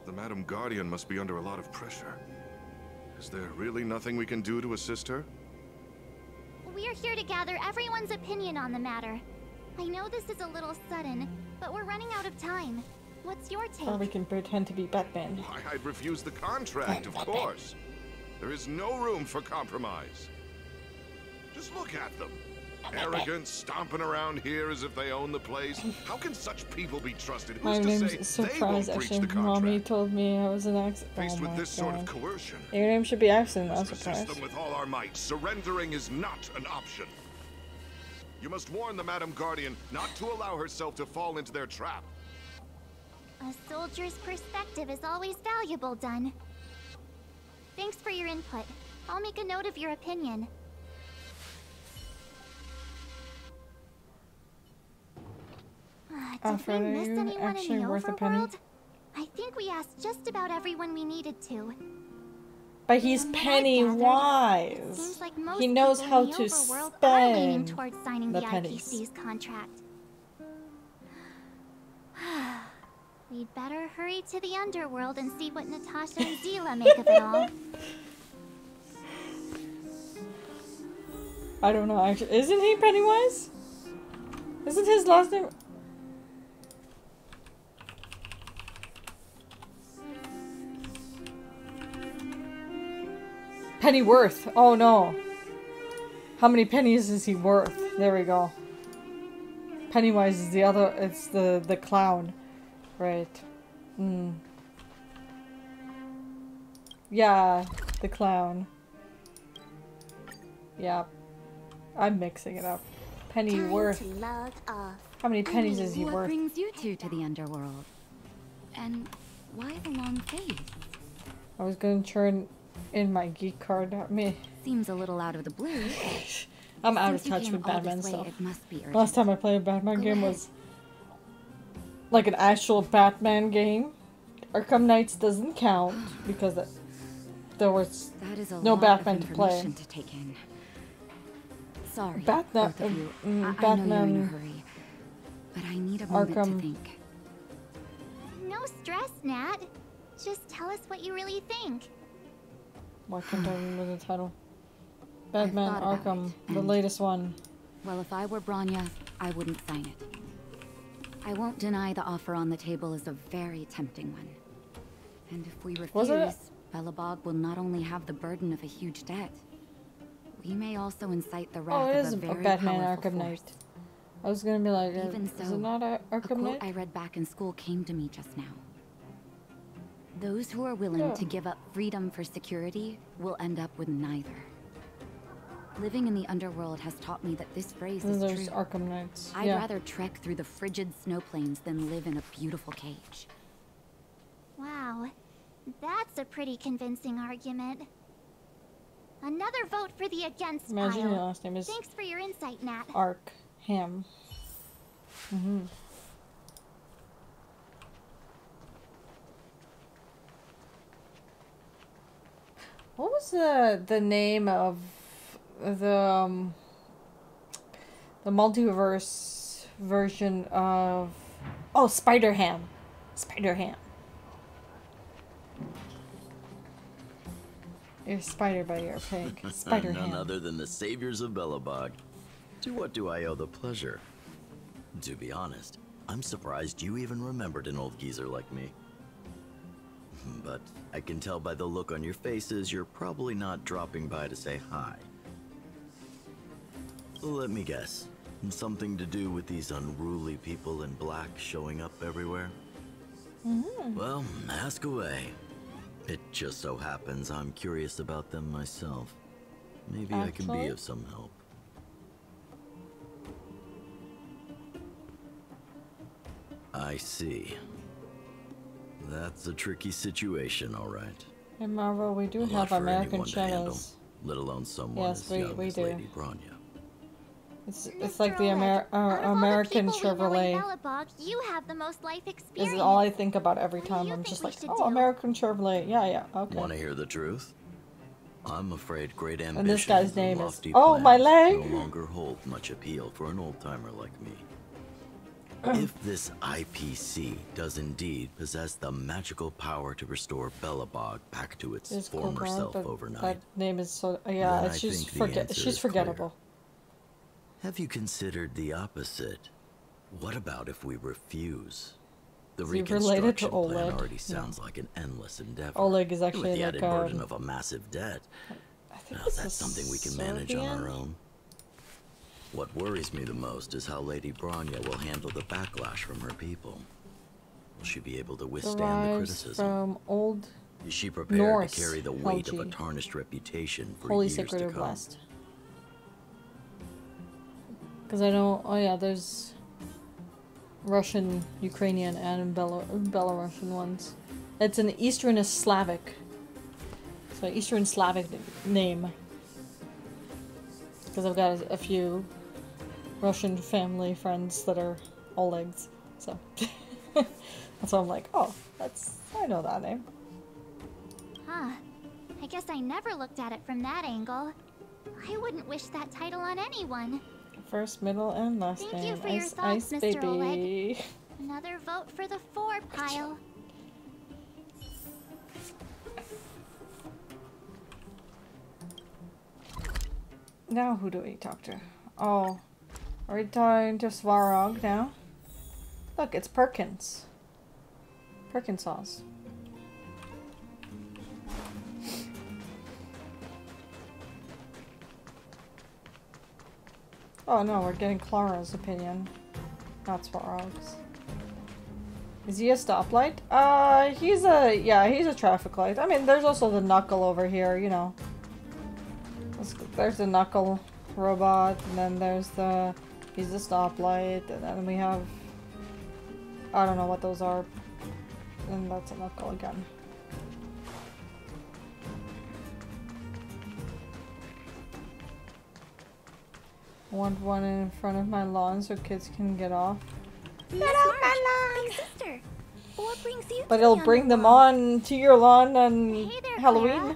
The Madam Guardian must be under a lot of pressure. Is there really nothing we can do to assist her? We're here to gather everyone's opinion on the matter. I know this is a little sudden, but we're running out of time. What's your take? Or we can pretend to be Batman. Why, I'd refuse the contract, of course. There is no room for compromise. Just look at them. Arrogant, stomping around here as if they own the place. How can such people be trusted? My Who's name to is say they Surprise. won't breach Actually, the Mommy contract? told me I was an accident. Faced Oh with my this sort of God. coercion, Your name should be Accident, not resist Surprise. them with all our might. Surrendering is not an option. You must warn the Madam Guardian not to allow herself to fall into their trap. A soldier's perspective is always valuable, Dunn. Thanks for your input. I'll make a note of your opinion. Did we miss anyone in the overworld? I think we asked just about everyone we needed to. But he's penny wise. Seems like most He knows people how in the to overworld are leaning spend towards signing the the pennies. IPC's contract. We'd better hurry to the underworld and see what Natasha and Zila make of it all. I don't know, actually. Isn't he Pennywise? Isn't his last name? Pennyworth. Oh no. How many pennies is he worth? There we go. Pennywise is the other, it's the clown. Right. Yeah, the clown. Yeah. I'm mixing it up. Pennyworth. How many pennies is he What worth? brings you two to the underworld? And why the long face? I was gonna turn in my geek card. Seems a little out of the blue. I'm out of Since you touch came with all Batman this way, stuff. it must be urgent. Last time I played a Batman Go game ahead. was like an actual Batman game. Arkham Knights doesn't count because there was That is a no lot Batman of to play. information to take in. Sorry, Batman, both of you. I know you're in a Batman hurry, but I need a moment to Arkham. No think. stress, Nat. Just tell us what you really think. Why can't I remember the title? Batman thought about Arkham, it, the and- latest one. Well, if I were Branya, I wouldn't sign it. I won't deny the offer on the table is a very tempting one. And if we Was it? refuse, Belobog will not only have the burden of a huge debt, we may also incite the Oh, wrath it of is a a very Batman powerful Arkham force. Knight. I was gonna be like, Even is so, it not a Arkham quote Knight? I read back in school came to me just now. Those who are willing Yeah. to give up freedom for security will end up with neither. Living in the underworld has taught me that this phrase And is there's true. Arkham Knights. I'd Yeah. rather trek through the frigid snow plains than live in a beautiful cage. Wow, that's a pretty convincing argument. Another vote for the against Imagine pile. your last name is Thanks for your insight, Nat. Arkham. What was the name of the multiverse version of Spider-Ham? Spider-Ham. You're spider by your pig. None Spider-Ham. other than the saviors of Belobog. To what do I owe the pleasure? To be honest, I'm surprised you even remembered an old geezer like me. But I can tell by the look on your faces you're probably not dropping by to say hi. Let me guess. Something to do with these unruly people in black showing up everywhere? Well, ask away. It just so happens I'm curious about them myself. Maybe I can be Actually? of some help. I see. That's a tricky situation, all right. In Marvel, we do A lot have for American anyone to handle, shadows. let alone someone Yes, as we young as do. Lady Branya. It's like the American Chevrolet. Belobog, you have the most life Is experience. all I think about every time. you I'm think just we like, should oh, do? American Chevrolet. Yeah, okay. Want to hear the truth? I'm afraid great ambition And this guy's name is- lofty oh, my plans leg! no longer hold much appeal for an old-timer like me. If this IPC does indeed possess the magical power to restore Belobog back to its It's former Coco, self but overnight, that name is so yeah. then It's I just think the answer she's is forgettable. have you considered the opposite? What about if we refuse? The Is he related to reconstruction plan Oleg? already No. sounds like an endless endeavor. Oleg is with actually the like added burden of a massive debt. Now, it's that's a something we can manage on our Serbian? own. What worries me the most is how Lady Bronya will handle the backlash from her people. Will she be able to withstand the criticism? From Old Is she prepared Norse to carry the weight of a Helgi. tarnished reputation for Holy years Sacred to or come? Blessed. Because I know, oh yeah, there's Russian, Ukrainian, and Belarusian ones. It's an Eastern Slavic. So Eastern Slavic name. Because I've got a few Russian family friends that are Olegs. So that's why I'm like, oh, I know that name. Huh. I guess I never looked at it from that angle. I wouldn't wish that title on anyone. First, middle, and last Thank name. you for your Ice, thoughts, Ice Mr. Baby. Oleg. Another vote for the 4 pile. Now who do we talk to? Oh, are we talking to Svarog now? Look, it's Perkins. Perkins sauce. Oh no, we're getting Clara's opinion. Not Svarog's. Is he a stoplight? He's a traffic light. I mean, there's also the Knuckle over here, you know. There's the Knuckle robot, and then there's he's the stoplight, and then we have, I don't know what those are, and that's a Knuckle again. I want one in front of my lawn so kids can get off. Get off my lawn! Big sister, what brings you But to it'll the bring them on to your lawn on Hey there, Halloween.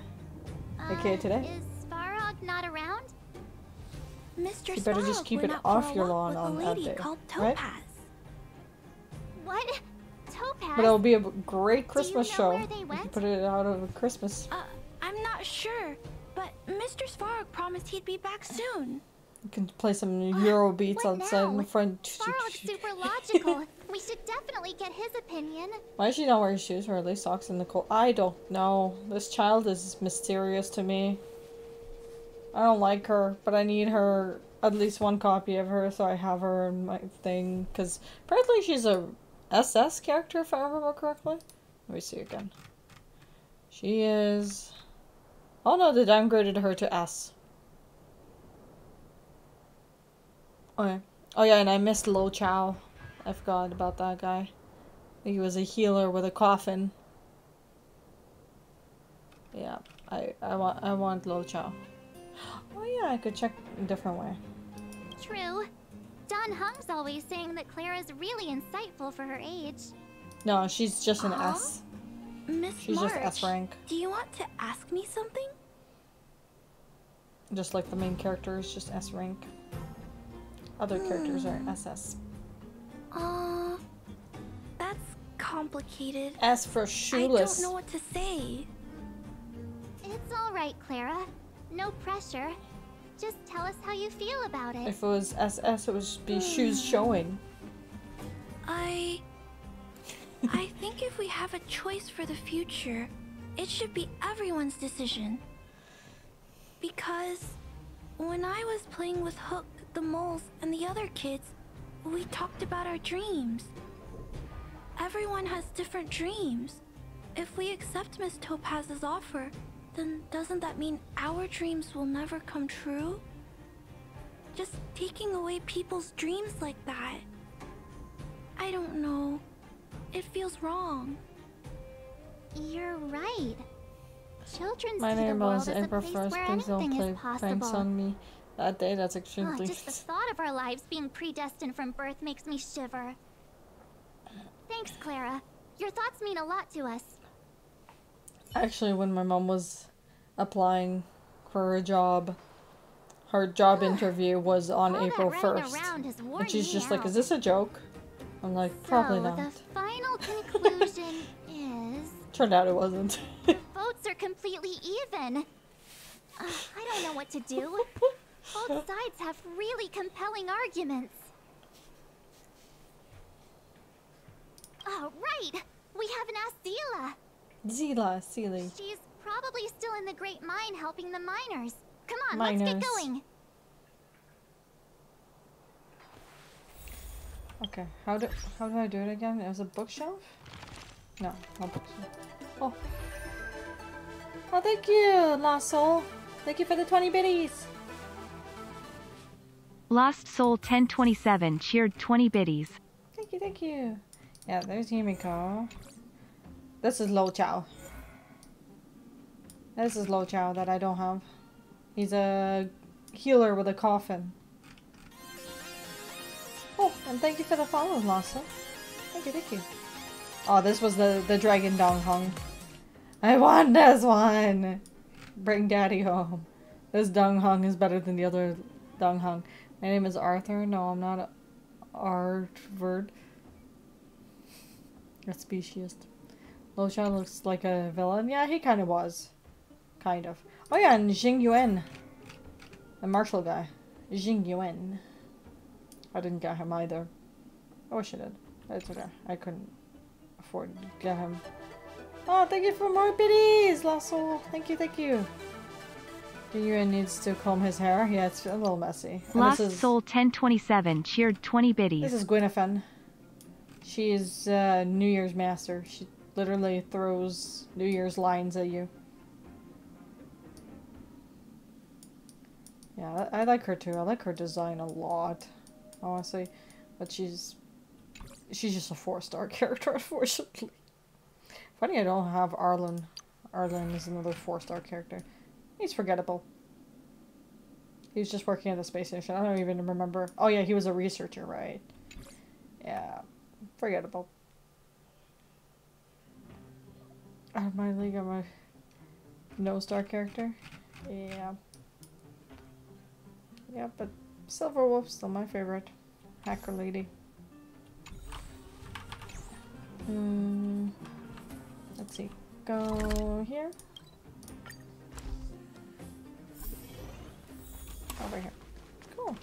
Clara. Okay, today. Is Svarog not around? Mr. You better just Svarog keep went it out for off a your walk lawn with on a that lady day, called right? Topaz. What? Topaz? But it'll be a great Christmas know show. where they You can went? put it out of Christmas. I'm not sure, but Mr. Svarog promised he'd be back soon. You can play some Euro beats what outside in now? the front. Svarog's super logical. We should definitely get his opinion. Why is she not wearing shoes or at least socks in the cold? I don't know. This child is mysterious to me. I don't like her, but I need her, at least one copy of her, so I have her in my thing. Because apparently she's a SS character, if I remember correctly. Let me see again. She is... Oh no, they downgraded her to S. Okay. Oh yeah, and I missed Lo Chow. I forgot about that guy. He was a healer with a coffin. Yeah, I want Lo Chow. Oh yeah, I could check a different way. True. Don Hung's always saying that Clara's really insightful for her age. No, she's just an S. Miss She's March, just S rank. do you want to ask me something? Just like the main character is just S rank. Other characters are SS. That's complicated. S for shoeless. I don't know what to say. It's alright, Clara. No pressure. Just tell us how you feel about it. If it was SS, it would be shoes showing. I think if we have a choice for the future, it should be everyone's decision. Because when I was playing with Hook, the moles, and the other kids, we talked about our dreams. Everyone has different dreams. If we accept Miss Topaz's offer, then doesn't that mean our dreams will never come true? Just taking away people's dreams like that. I don't know. It feels wrong. You're right. Children My see the name world was as a Emperor place First. where Please don't anything play is pranks possible. on me. That day, that's extremely... Just the thought of our lives being predestined from birth makes me shiver. Thanks, Clara. Your thoughts mean a lot to us. Actually, when my mom was applying for a job, her job interview was on April 1st. And she's just like, is this a joke? I'm like, probably not. The final conclusion is... Turned out it wasn't. Votes are completely even. I don't know what to do. Both sides have really compelling arguments. Oh, right! We haven't asked Zila. Seely. She's probably still in the Great Mine helping the miners. Come on, Miners. let's get going. Okay, how do I do it again? It was a bookshelf? No, no bookshelf. Oh. Oh, thank you, Lost Soul. Thank you for the 20 biddies. Lost Soul 1027 cheered 20 biddies. Thank you, thank you. Yeah, there's Yumiko. This is Lo Chao. This is Lo Chao that I don't have. He's a healer with a coffin. Oh, and thank you for the follow, Lassa. Thank you, thank you. Oh, this was the Dragon Dong Hong. I want this one! Bring daddy home. This Dong Hong is better than the other Dong Hong. My name is Arthur. No, I'm not Artverd. A speciesist. Lo Chao looks like a villain. Yeah, he kind of was. Kind of. Oh yeah, and Jing Yuan. The martial guy. Jing Yuan. I didn't get him either. I wish I did. It's okay. I couldn't afford to get him. Oh, thank you for more biddies, Lost Soul. Thank you, thank you. Jing Yuan needs to comb his hair. Yeah, it's a little messy. And Lost Soul 1027 cheered 20 biddies. This is Gwyneth. She is New Year's master. She literally throws New Year's lines at you. Yeah, I like her too. I like her design a lot, honestly. But she's just a 4-star character, unfortunately. Funny I don't have Arlen. Arlen is another 4-star character. He's forgettable. He was just working at the space station. I don't even remember. Oh yeah, he was a researcher, right? Yeah, forgettable. My league of my no-star character. Yeah. Yeah, but Silver Wolf's still my favorite. Hacker lady. Let's see. Go here. Over here. Cool.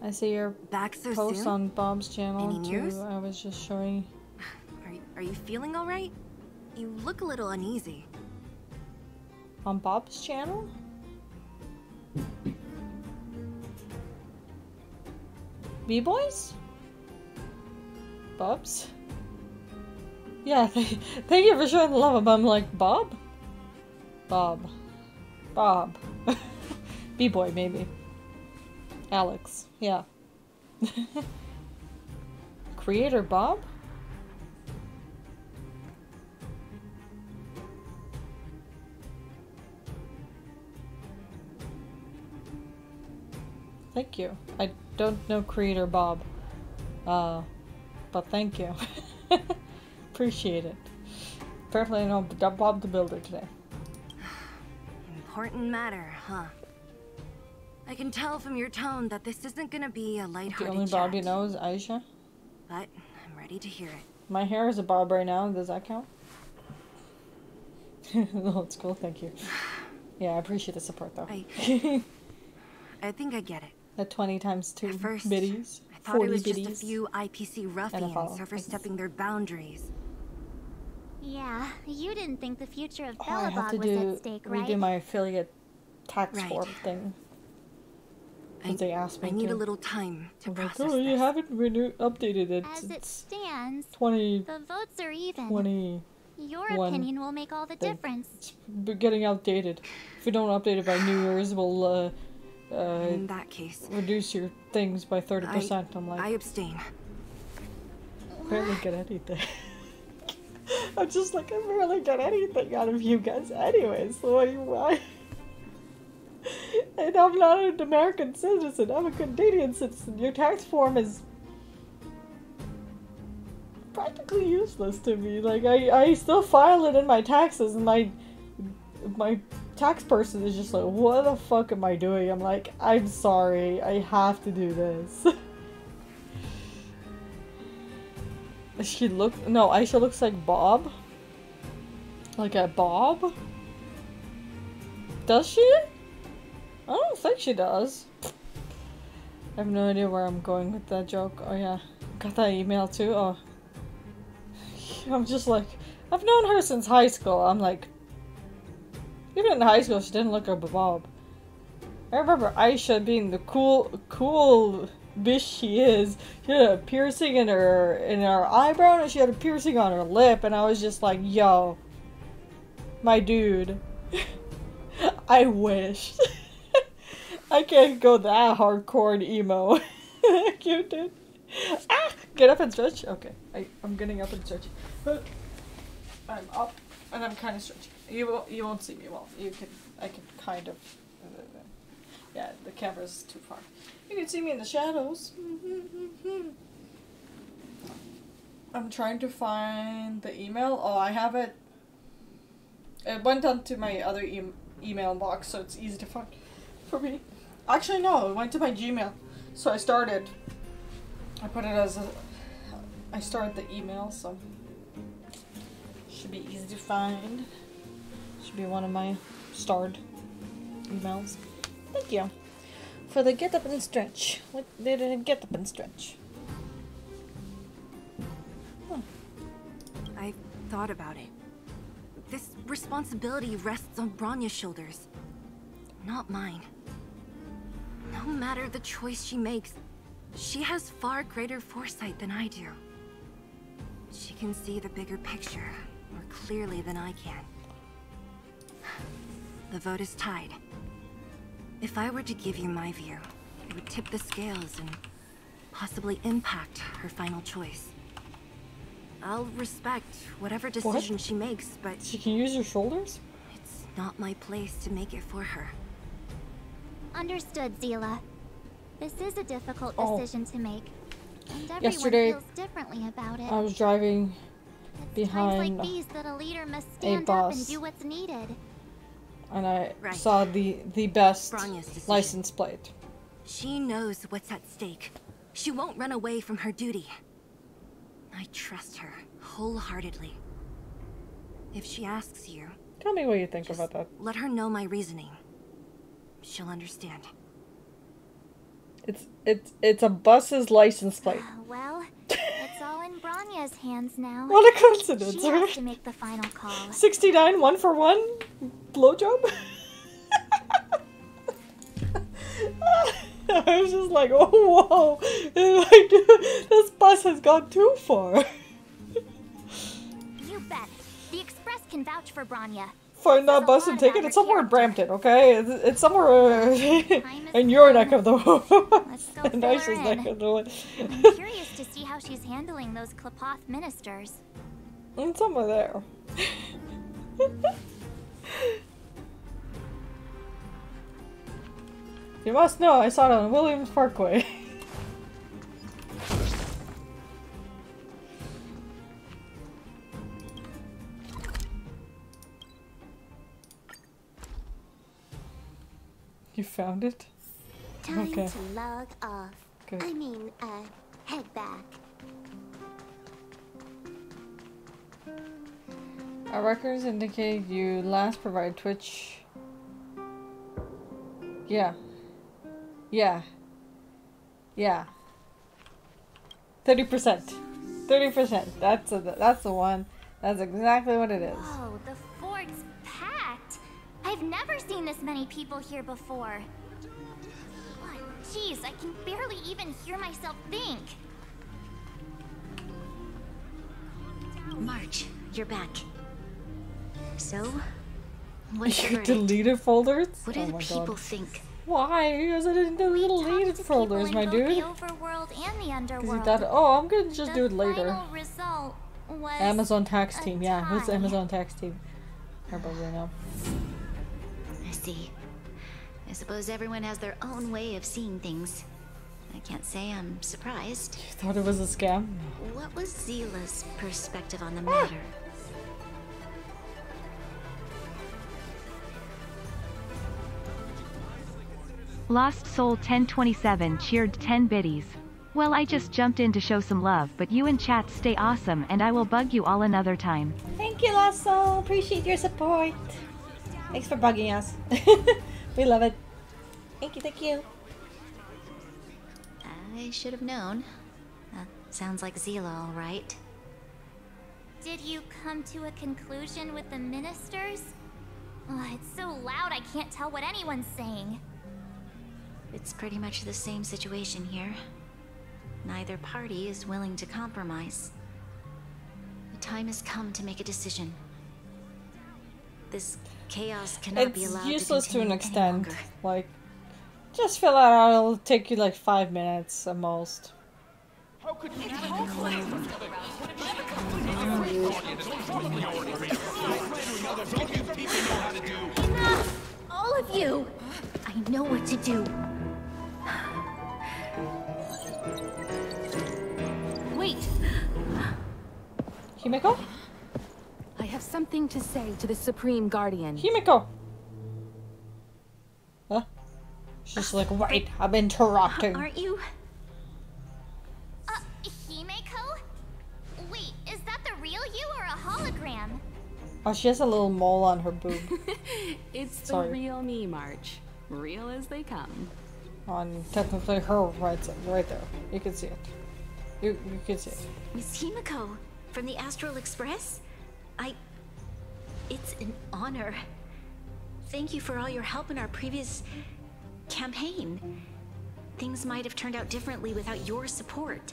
I see your post soon? on Bob's channel Any news? too. I was just showing. Are you feeling all right? You look a little uneasy. On Bob's channel? B-boys? Bob's? Yeah, thank you for showing the love. I'm like, Bob? Bob. Bob. B-boy, maybe. Alex. Yeah. Creator Bob? Thank you. I don't know Creator Bob. But thank you. Appreciate it. Apparently I know Bob the Builder today. Important matter, huh? I can tell from your tone that this isn't gonna be a lighthearted The only Bob you know is Aisha. But I'm ready to hear it. My hair is a bob right now. Does that count? No, it's cool. Thank you. Yeah, I appreciate the support though. I think I get it. The 20 times 2 First, biddies. I thought it was biddies. just a few IPC ruffians overstepping their boundaries. Yeah, you didn't think the future of Oh, I have to Belobog was at stake, right? redo my affiliate tax Right. form thing. They asked me I need to. a little time to I'm like, process oh, you this. haven't updated it As it since stands, 20. the votes are even. 20. Your opinion will make all the difference. It's getting outdated. If you don't update it by New Year's, we'll in that case, reduce your things by 30%. I'm like, I abstain. barely get anything. I'm just like, I barely get anything out of you guys anyways, so why? And I'm not an American citizen, I'm a Canadian citizen. Your tax form is practically useless to me. Like, I still file it in my taxes, and my tax person is just like, what the fuck am I doing? I'm like, I'm sorry, I have to do this. Aisha looks like Bob. Like a Bob? Does she? I don't think she does. I have no idea where I'm going with that joke. Oh yeah, got that email too. Oh, I'm just like, I've known her since high school. I'm like, even in high school, she didn't look like Bob. I remember Aisha being the cool bitch she is. She had a piercing in her eyebrow, and she had a piercing on her lip, and I was just like, yo, my dude, I wish. I can't go that hardcore and emo. You did. Ah! Get up and stretch? Okay. I'm getting up and stretching. I'm up and I'm kind of stretching. You won't see me well. I can kind of. Yeah, the camera's too far. You can see me in the shadows. I'm trying to find the email. Oh, I have it. It went onto my other email box, so it's easy to find for me. Actually, no, it went to my Gmail. So I put it as I started the email, so should be easy to find. Should be one of my starred emails. Thank you for the get up and stretch. What did it get up and stretch? I thought about it. This responsibility rests on Bronya's shoulders, not mine. No matter the choice she makes, she has far greater foresight than I do. She can see the bigger picture more clearly than I can. The vote is tied. If I were to give you my view, it would tip the scales and possibly impact her final choice. I'll respect whatever decision she makes, but... She can use her shoulders? It's not my place to make it for her. Understood, Zila. This is a difficult decision to make. And everyone Yesterday, feels differently about it. I was driving behind Times like these that a leader must a stand up bus. and do what's needed. And I saw the best license plate. She knows what's at stake. She won't run away from her duty. I trust her wholeheartedly. If she asks you, tell me what you think about that. Let her know my reasoning. She'll understand. It's a bus's license plate. Well, it's all in Bronya's hands now. What a coincidence, She has right? to make the final call. 69, 1 for 1 blowjob. I was just like, oh whoa, like, this bus has gone too far. You bet. The Express can vouch for Bronya. Find that bus and take it. It's somewhere in Brampton, okay? It's somewhere in your neck of the woods. The nicest neck of the woods. I'm curious to see how she's handling those Klapoth ministers. It's somewhere there. You must know, I saw it on Williams Parkway. You found it? Time Okay. to log off. Good. I mean, head back. Our records indicate you last provided Twitch. Yeah. 30%. 30%. That's the one. That's exactly what it is. Whoa, the fort's packed. I've never seen this many people here before. What? Jeez, I can barely even hear myself think. March, you're back. So, what's the You verdict? deleted folders? What do Oh the my people God. think? Why? Because I didn't delete deleted folders, my dude. The overworld and the Because underworld. you thought, oh, I'm gonna just do it later. Final result was Amazon tax team, yeah, who's tie. Amazon tax team? Everybody know. I see. I suppose everyone has their own way of seeing things. I can't say I'm surprised. You thought it was a scam? What was Zila's perspective on the matter? Lost Soul 1027 cheered 10 biddies. Well, I just jumped in to show some love, but you and chat stay awesome and I will bug you all another time. Thank you, Lost Soul. Appreciate your support. Thanks for bugging us. We love it. Thank you, thank you. I should have known. That sounds like Zila, all right. Did you come to a conclusion with the ministers? Oh, it's so loud I can't tell what anyone's saying. It's pretty much the same situation here. Neither party is willing to compromise. The time has come to make a decision. This chaos cannot be allowed to continue. It's useless to an any extent. longer. Like, just fill it out. It'll take you like 5 minutes at most. How could you Enough! All of you! I know what to do. Wait! Himeko? I have something to say to the Supreme Guardian. Himeko! Huh? She's like, wait, I'm interrupting. Aren't you? Himeko? Wait, is that the real you or a hologram? Oh, she has a little mole on her boob. It's Sorry. the real me, March. Real as they come. On technically her right there. You can see it. You can see it. Miss Himeko, from the Astral Express? It's an honor. Thank you for all your help in our previous campaign. Things might have turned out differently without your support.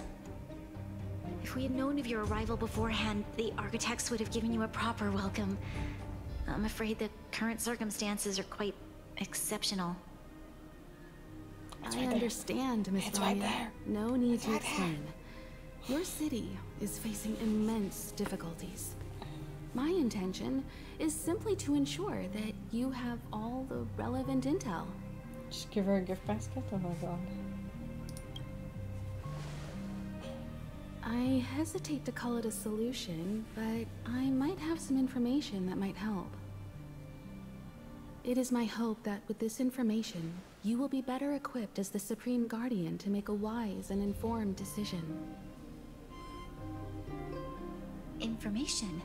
If we had known of your arrival beforehand, the architects would have given you a proper welcome. I'm afraid the current circumstances are quite exceptional. I understand, Miss Vanya. No need to explain. Your city is facing immense difficulties. My intention is simply to ensure that you have all the relevant intel. Just give her a gift basket? Oh my god. I hesitate to call it a solution, but I might have some information that might help. It is my hope that with this information, you will be better equipped as the Supreme Guardian to make a wise and informed decision. Information?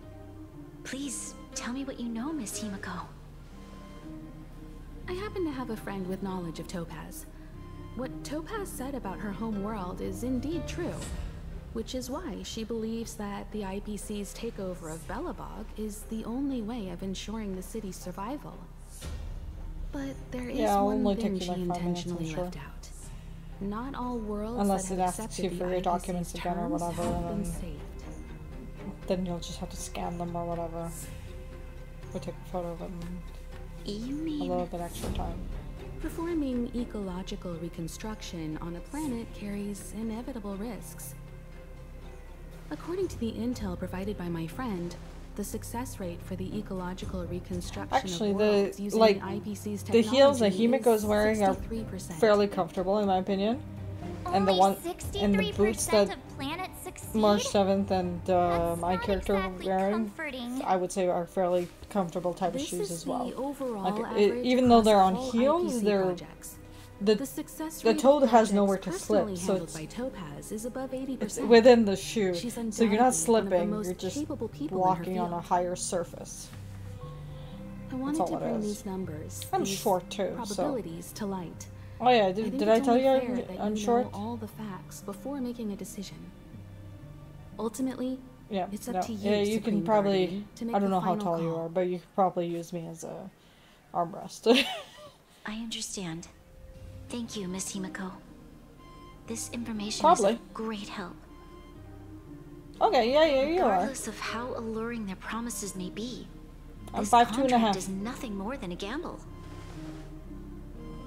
Please, tell me what you know, Miss Himeko. I happen to have a friend with knowledge of Topaz. What Topaz said about her home world is indeed true, which is why she believes that the IPC's takeover of Belobog is the only way of ensuring the city's survival. But there is one thing she intentionally left out. Not all worlds unless that it have asks you accepted for the your IPC's documents again or terms whatever, have been and saved. then you'll just have to scan them or whatever. Or take a photo of them. You mean a little bit extra time. Performing ecological reconstruction on a planet carries inevitable risks. According to the intel provided by my friend, the success rate for the ecological reconstruction Actually, of worlds using like the IPC's the heels that technology Himeko is wearing are 63%. fairly comfortable in my opinion, and the one and the boots that March 7th and my character are wearing, I would say are fairly comfortable type of shoes as well. Like even though they're on heels, they're the toe has nowhere to slip, so it's, by Topaz is above 80%. it's within the shoe, She's so you're not undoubtedly one of the slipping, most you're just capable people in her walking on a field. higher surface. I wanted all to it bring is. these numbers, I'm these short too, so. probabilities to light. Oh yeah, think did I it's tell only you fair that I'm you short? know all the facts before making a decision. Ultimately, Yeah, it's up no. to you, Yeah, you Supreme can probably, Guardian, to make I don't the know how final tall you call. are, but you could probably use me as a armrest. I understand. Thank you, Miss Himeko. This information Probably. is of great help. Okay, yeah, you are. Regardless of how alluring their promises may be, I'm this 5'2" and a half. contract is nothing more than a gamble.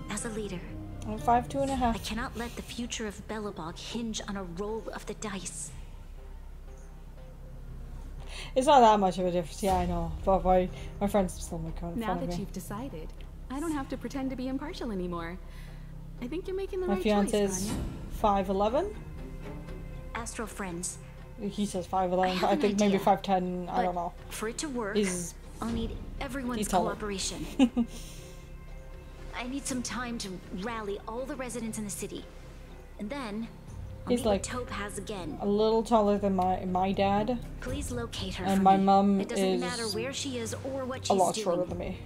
As a leader, I'm 5'2" and a half. I cannot let the future of Belobog hinge on a roll of the dice. It's not that much of a difference, yeah, I know. But my friends still make fun Now of that me. you've decided, I don't have to pretend to be impartial anymore. I think you're making the My right fiance choice, is Vanya. 5'11". Astral friends. He says 5'11", have but I an think maybe idea, 5'10", I don't know. For it to work, He's- I'll need everyone's he's taller. cooperation. I need some time to rally all the residents in the city. And then, I'll He's meet like with Topaz again. a little taller than my dad, Please locate her and for my me. mom It doesn't is matter where she is or what she's a lot doing. shorter than me.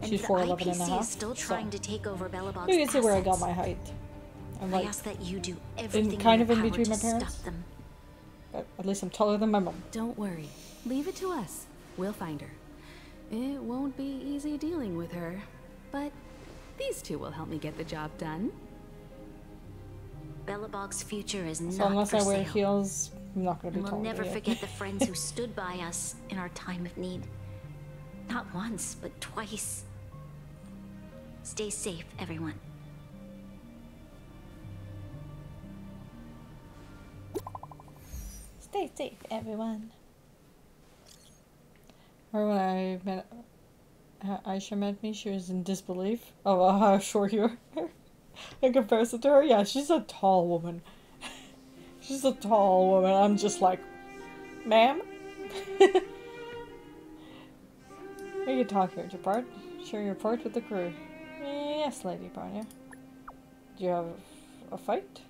And She's the 4'11" and a IPC half. is still so. trying to take over Belobog's You can see where I got assets. my height. I'm I like ask that you do everything kind in of your in power between my to parents. stop them. But at least I'm taller than my mom. Don't worry. Leave it to us. We'll find her. It won't be easy dealing with her, but these two will help me get the job done. Belobog's future is So not unless for I wear sale. heels, I'm not going to be And we'll talking never to you. forget the friends who stood by us in our time of need. Not once, but twice. Stay safe, everyone. Stay safe, everyone. Or when I met Aisha met me, she was in disbelief of how short you are. In comparison to her, yeah, she's a tall woman. She's a tall woman. I'm just like, ma'am? Are you talk here, Japart? Share your report with the crew. Yes, Lady Barnia. Do you have a fight?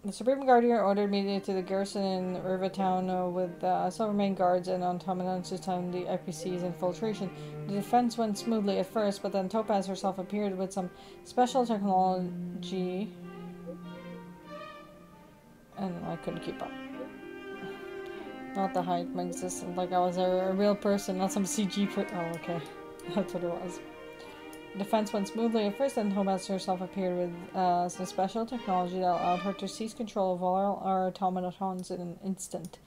The Supreme Guardian ordered me to the garrison in Rivertown with Silvermane guards and automatons to time the IPC's infiltration. The defense went smoothly at first, but then Topaz herself appeared with some special technology, and I couldn't keep up. Not to hide my existence, like I was a real person, not some CG oh, okay. That's what it was. Defense went smoothly at first, and Topaz herself appeared with some special technology that allowed her to seize control of all our automatons in an instant.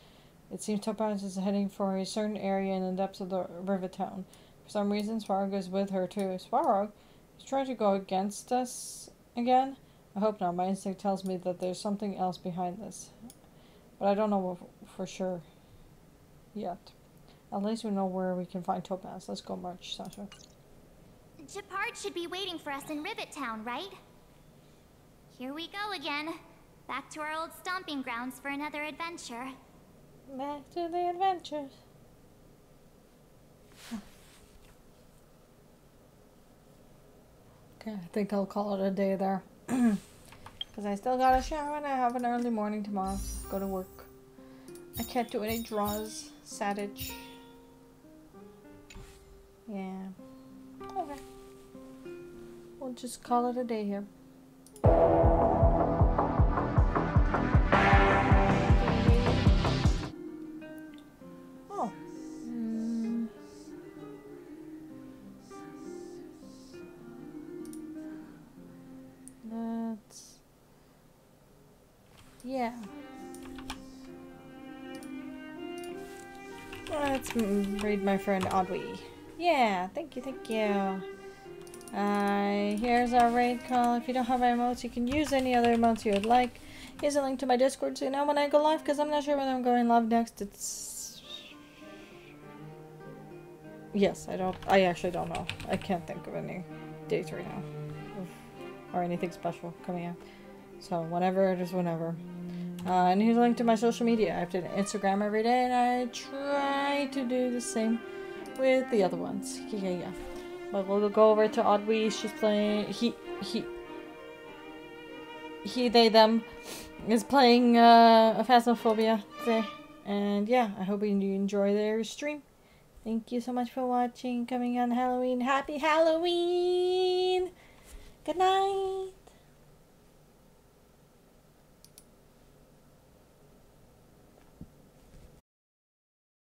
It seems Topaz is heading for a certain area in the depths of the Rivertown. For some reason, Svarog is with her too. Svarog is trying to go against us again? I hope not. My instinct tells me that there's something else behind this. But I don't know for sure yet. At least we know where we can find Topaz. Let's go march, Sasha. Japard should be waiting for us in Rivet Town, right? Here we go again. Back to our old stomping grounds for another adventure. Back to the adventures. Okay, I think I'll call it a day there. Because I still gotta shower and I have an early morning tomorrow. Go to work. I can't do any draws. Sadage. Yeah. Okay. We'll just call it a day here. Oh. Let's... Yeah. Let's read my friend Audrey. Yeah, thank you, thank you. Here's our raid call. If you don't have emotes, you can use any other emotes you would like. Here's a link to my Discord so you know when I go live, because I'm not sure when I'm going live next. It's... Yes, I actually don't know. I can't think of any dates right now. Or anything special coming out. So, whenever it is whenever. And here's a link to my social media. I have to Instagram every day, and I try to do the same with the other ones. Yeah. But we'll go over to Audrey. She's playing... He, they, them is playing Phasmophobia today. And yeah, I hope you enjoy their stream. Thank you so much for watching. Coming on Halloween. Happy Halloween! Good night!